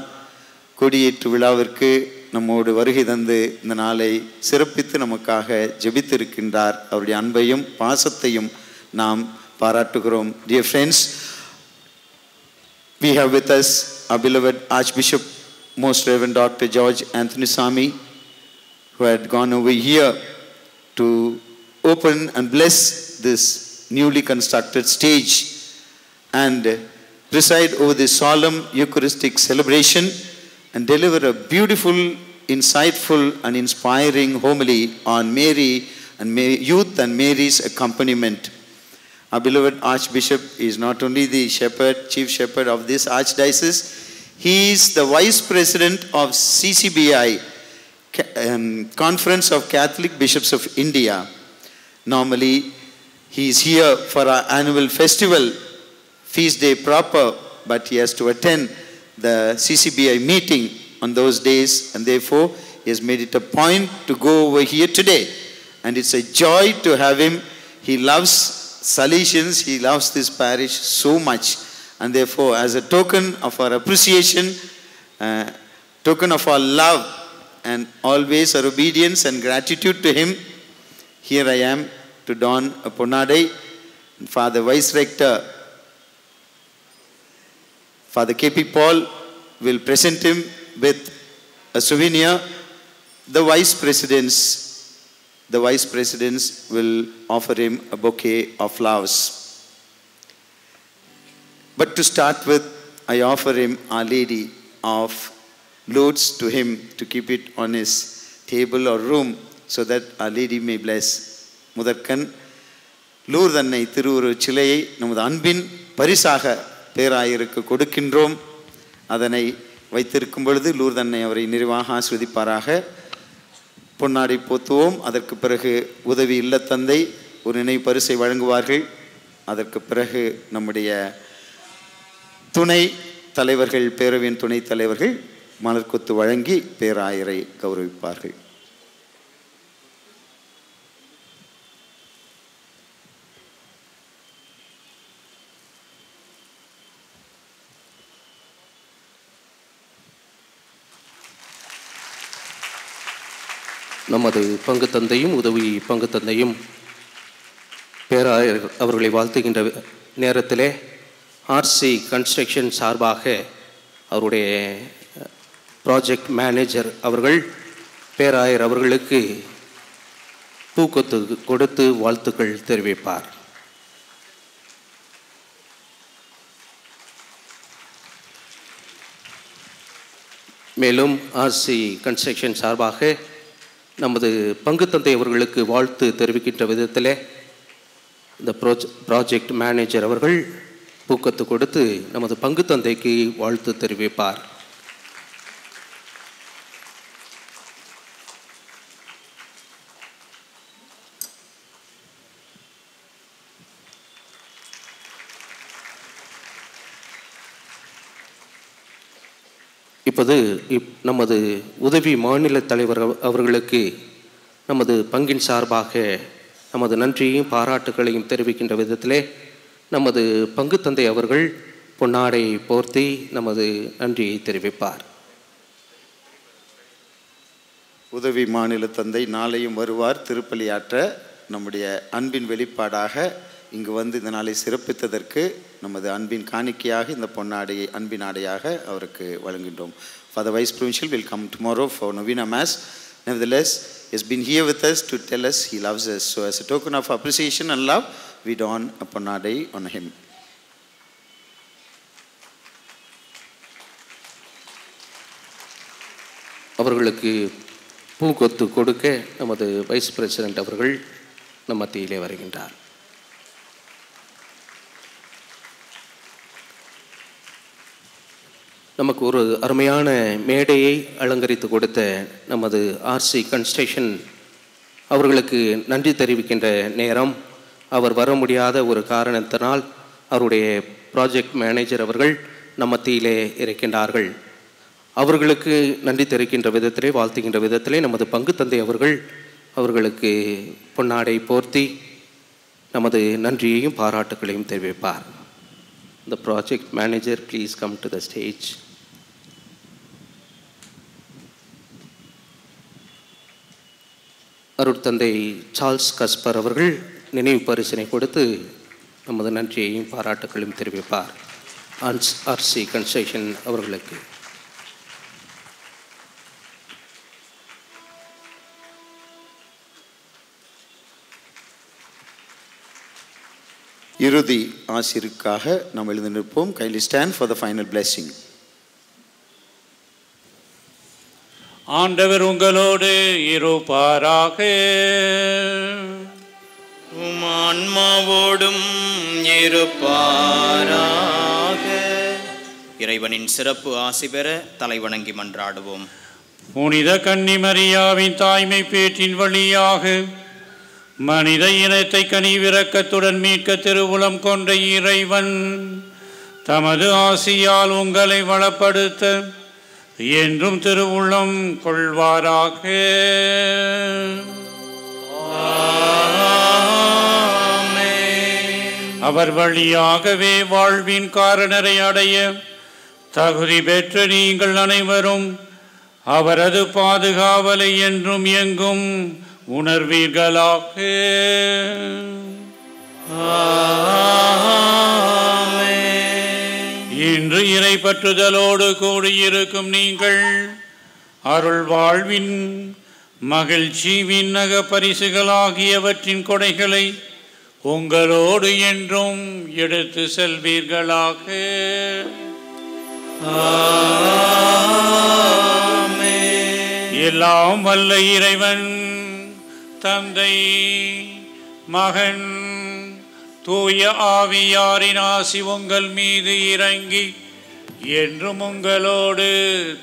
கொடியேற்று விழாவிற்கு நம்மோடு வருகை தந்து இந்த நாளை சிறப்பித்து நமக்காக ஜெபித்திருக்கின்றார். அவருடைய அன்பையும் பாசத்தையும் நாம் பாராட்டுகிறோம். Dear friends, we have with us our beloved Archbishop, Most Reverend Dr. George Anthony-Sami, who had gone over here to open and bless this newly constructed stage and preside over this solemn Eucharistic celebration and deliver a beautiful, insightful and inspiring homily on Mary and youth and Mary's accompaniment. Our beloved Archbishop is not only the shepherd, chief shepherd of this archdiocese, he is the vice president of CCBI, Conference of Catholic Bishops of India. Normally, he is here for our annual festival, feast day proper, but he has to attend the CCBI meeting on those days, and therefore he has made it a point to go over here today. And it's a joy to have him. He loves Salesians, he loves this parish so much, and therefore as a token of our appreciation, token of our love and always our obedience and gratitude to him, here I am to don a ponadai. Father Vice Rector Father K.P. Paul will present him with a souvenir. The vice presidents will offer him a bouquet of flowers. But to start with, I offer him Our Lady of Lourdes to him to keep it on his table or room so that Our Lady may bless. முதற்கண் Lourdes அன்னை திருவுரு சிலையை நமது அன்பின் பரிசாக பேராயருக்கு கொடுக்கின்றோம். அதனை வைத்திருக்கும் பொழுது லூர்து அன்னை அவரை நிறைவாக ஆசீர்வதிப்பாராக. பொன்னாடை போத்துவோம். அதற்கு பிறகு உதவி இல்லத்தந்தை ஒரு நினைவு பரிசை வழங்குவார்கள். அதற்கு பிறகு நம்முடைய துணை தலைவர்கள், பேரவையின் துணைத் தலைவர்கள் மலர்கொத்து வழங்கி பேராயரை கௌரவிப்பார்கள்.
நமது பங்கு தந்தையும் உதவி பங்கு தந்தையும் பேராயர் அவர்களை வாழ்த்துகின்ற நேரத்திலே ஆர்சி கன்ஸ்ட்ரக்ஷன் சார்பாக அவருடைய ப்ராஜெக்ட் மேனேஜர் அவர்கள் பேராயர் அவர்களுக்கு பூக்கொத்து கொடுத்து வாழ்த்துக்கள் தெரிவிப்பார். மேலும் ஆர்சி கன்ஸ்ட்ரக்ஷன் சார்பாக நமது பங்கு தந்தை அவர்களுக்கு வாழ்த்து தெரிவிக்கின்ற விதத்தில் இந்த ப்ராஜெக்ட் மேனேஜர் அவர்கள் பூக்கொத்து கொடுத்து நமது பங்கு தந்தைக்கு வாழ்த்து தெரிவிப்பார். இப்போது நமது உதவி மாநில தலைவர் அவர்களுக்கு நமது பங்கின் சார்பாக நமது நன்றியையும் பாராட்டுகளையும் தெரிவிக்கின்ற விதத்திலே நமது பங்கு தந்தை அவர்கள் பொன்னாடை போர்த்தி நமது நன்றியை தெரிவிப்பார்.
உதவி மாநில தந்தை நாளையும் வருவார் திருப்பலியாற்ற. நம்முடைய அன்பின் வெளிப்பாடாக இங்கு வந்து இந்த நாளை சிறப்பித்ததற்கு நமது அன்பின் காணிக்கையாக இந்த பொன்னாடையை அன்பின் ஆடையாக அவருக்கு வழங்குகின்றோம். Father Vice Provincial will come tomorrow for Novena Mass. Nevertheless, he has been here with us to tell us he loves us. So as a token of appreciation and love, we don a ponnadai on him.
அவர்களுக்கு பூங்கொத்து கொடுக்க நமது vice president அவர்கள் நம் மத்தியிலே வருகின்றார். நமக்கு ஒரு அருமையான மேடையை அலங்கரித்து கொடுத்த நமது ஆர்சி கன்ஸ்ட்ரக்ஷன் அவர்களுக்கு நன்றி தெரிவிக்கின்ற நேரம். அவர் வர முடியாத ஒரு காரணத்தினால் அவருடைய ப்ராஜெக்ட் மேனேஜர் அவர்கள் நம் மத்தியிலே இருக்கின்றார்கள். அவர்களுக்கு நன்றி தெரிவிக்கின்ற விதத்திலே வாழ்த்துகின்ற விதத்திலே நமது பங்கு தந்தை அவர்களுக்கு பொன்னாடை போர்த்தி நமது நன்றியையும் பாராட்டுகளையும் தெரிவிப்பார். The project manager, please come to the stage. அருட்தந்தை சார்ல்ஸ் கஸ்பர் அவர்கள் நினைவு பரிசினை கொடுத்து நமது நன்றியையும் பாராட்டுகளையும் தெரிவிப்பார். ஆர்சி கன்ஸ்ட்ரக்ஷன் அவர்களுக்கு
இறுதி ஆசிருக்காக நாம் எழுந்து நிற்போம். Kindly stand for the final blessing.
ஆண்டவர் உங்களோடு இருப்பாராக.
உம் ஆன்மாவோடும் இருப்பாராக. இறைவனின் சிறப்பு ஆசி பெற தலைவணங்கி மன்றாடுவோம்.
புனித கன்னிமரியாவின் தாய்மை பேற்றின் வழியாக மனித இனத்தை கனிவிரக்கத்துடன் மீட்க திருவுளம் கொண்ட இறைவன் தமது ஆசியால் உங்களை வளப்படுத்த என்றும் திருவுள்ளம் கொள்வாராக. அவர் வழியாகவே வாழ்வின் காரணரை அடைய தகுதி பெற்ற நீங்கள் அனைவரும் அவரது பாதுகாவலை என்றும் எங்கும் உணர்வீர்களாக. இன்று இறை பற்றுதலோடு கூடியிருக்கும் நீங்கள் அருள் வாழ்வின் மகிழ்ச்சி விண்ணக பரிசுகளாகியவற்றின் கொடைகளை உங்களோடு என்றும் எடுத்து செல்வீர்களாக. எல்லாம் வல்ல இறைவன் தந்தை மகன் தூய ஆவியாரின் ஆசி உங்கள் மீது இறங்கி என்றும் உங்களோடு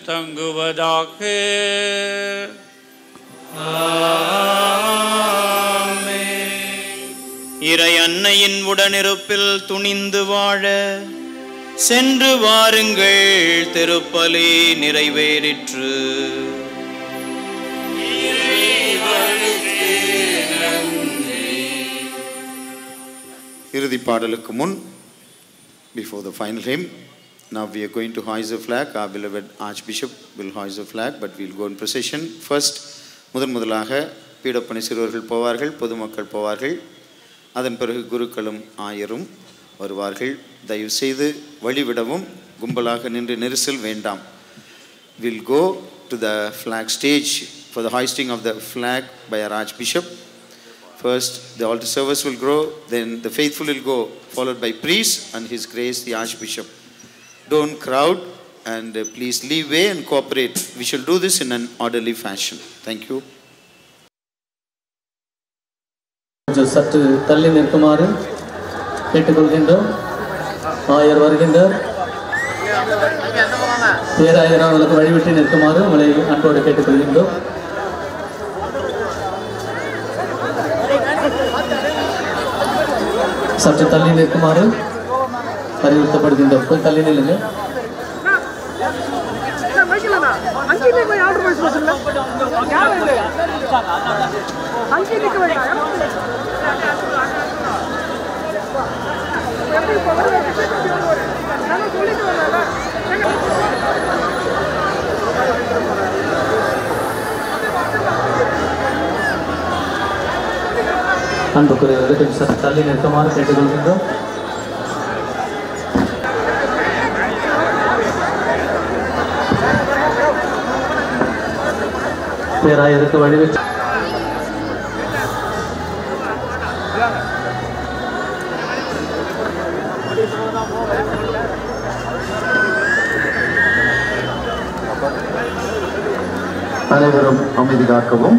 தங்குவதாக.
இறை அன்னையின் உடனிருப்பில் துணிந்து வாழ சென்று வாருங்கள். திருப்பலி நிறைவேறிற்று.
இறுதி பாடலுக்கு முன், before the final hymn, now we are going to hoist the flag. Our beloved Archbishop will hoist the flag, but we'll go in procession. First, முதலாக பீடப்பணி சிறுவர்கள் போவார்கள், பொதுமக்கள் போவார்கள். அதன் பிறகு குருக்களும் ஆயரும் வருவார்கள். தயவு செய்து வழிவிடவும், கும்பலாக நின்று நெரிசல் வேண்டாம். We'll go to the flag stage for the hoisting of the flag by our Archbishop. First, the altar service will grow, then the faithful will go, followed by priest and His Grace the Archbishop. Don't crowd and please leave way and cooperate. We shall do this in an orderly fashion. Thank you.
சற்று தள்ளி நிற்குமாறு கேட்டுக்கொள்கின்றோம். ஆயர் வருகின்றார். பேராயர் அவர்களுக்கு வழிவிட்டு நிற்குமாறு உங்களை அன்போடு கேட்டுக்கொள்கின்றோம். சற்று தள்ளி நிற்குமாறு அறிவுறுத்தப்படுகின்றோம். போய் தள்ளி நில்லுங்க. அன்புக்குரியவர்கள் சற்று தள்ளி நிற்குமாறு கேட்டுக்கொள்கின்றோம். பேராயருக்கு வழிவிட்டு
அனைவரும் அமைதி காக்கவும்.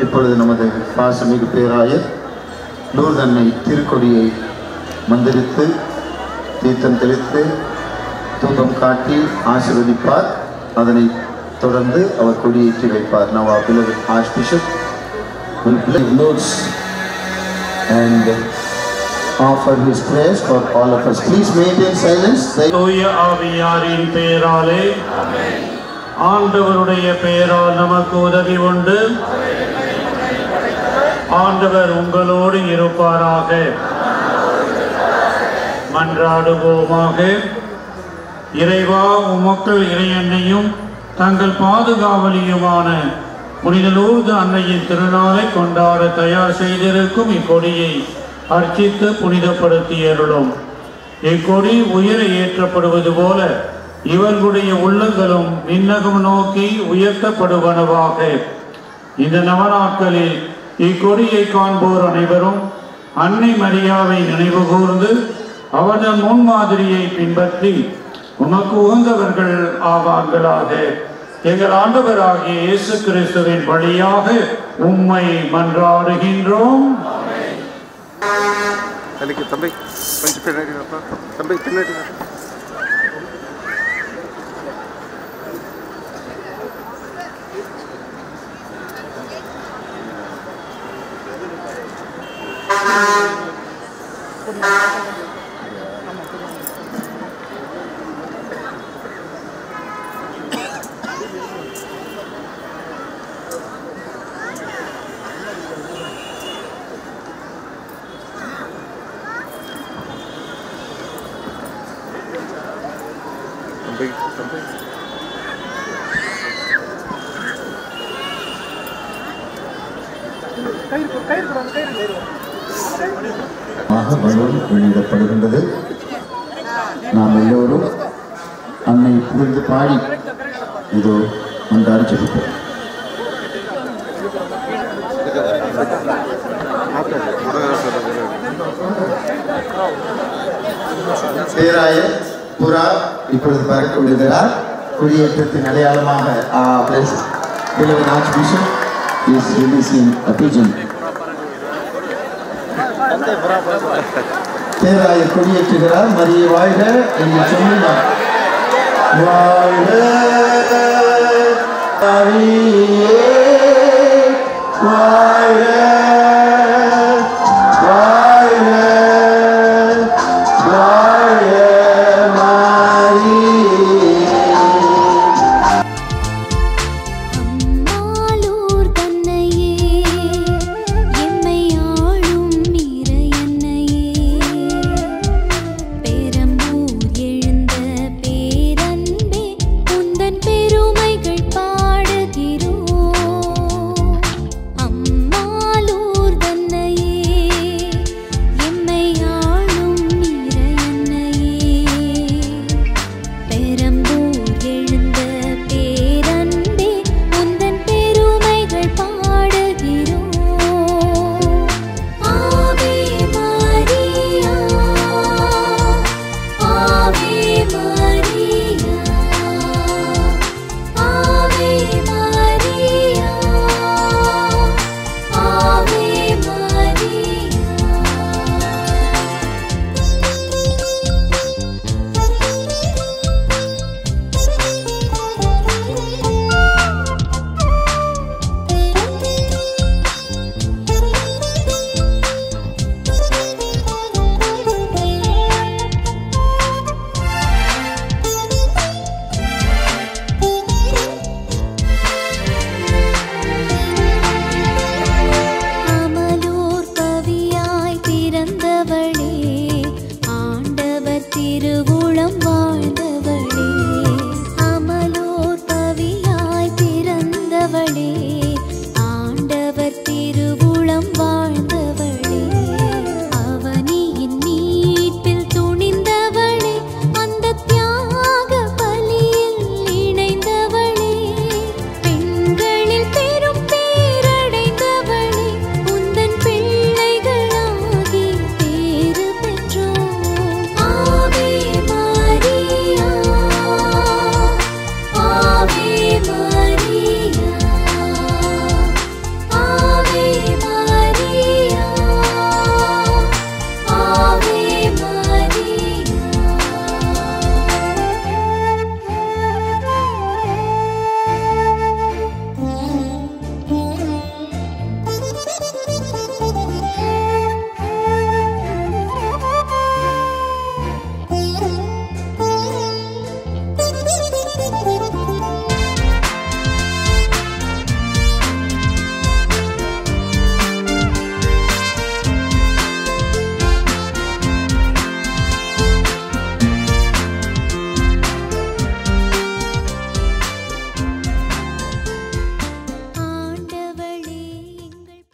இப்பொழுது நமது பாசமிகு பேராயர் லூர்து அன்னை திருக்கொடியை மந்திரித்து தீர்த்தம் தெளித்து தூபம் காட்டி ஆசீர்வதிப்பார். அதனை தொடர்ந்து அவர் கொடியேற்றி வைப்பார். Now our beloved Archbishop will bless Lord's and offer his prayers for all of us. Please maintain silence.
தூய ஆவியாரின் பெயராலே ஆண்டவருடைய பெயரால் நமக்கு உதவி உண்டு. ஆண்டவர் உங்களோடு இருப்பாராக. மன்றாடுவோமாக. இறைவா, உமக்கள் இறையன்னையும் தங்கள் பாதுகாவலியுமான புனித லூர்து அன்னையின் திருநாளை கொண்டாட தயார் செய்திருக்கும் இக்கொடியை அர்ச்சித்து புனிதப்படுத்தியருளும். இக்கொடி உயர ஏற்றப்படுவது போல இவர்களுடைய உள்ளங்களும் விண்ணகம் நோக்கி உயர்த்தப்படுவனவாக. இந்த நவநாட்களில் இக்கொடியை காண்போர் அனைவரும் அன்னை மரியாவை நினைவு கூர்ந்து அவரது முன்மாதிரியை பின்பற்றி உமக்கு உகந்தவர்கள் ஆவார்களாக. எங்கள் ஆண்டவராகிய இயேசு கிறிஸ்துவின் வழியாக உம்மை மன்றாடுகின்றோம்.
வெளியிடப்படுகின்றது. நாம் எல்லோரும் அன்னை புகழ்ந்து பாடி இதோ மன்றாடி ஜெபிப்போம். பேராயர் புறா இப்பொழுது பறக்க விடுகிறார். குடியேற்றத்தின் அடையாளமாக beloved Archbishop is releasing a pigeon. பேராயர் கொடியேற்றுகிறார். மரியே வாழ்க என்று சொல்லினார். வாழ்க மரியே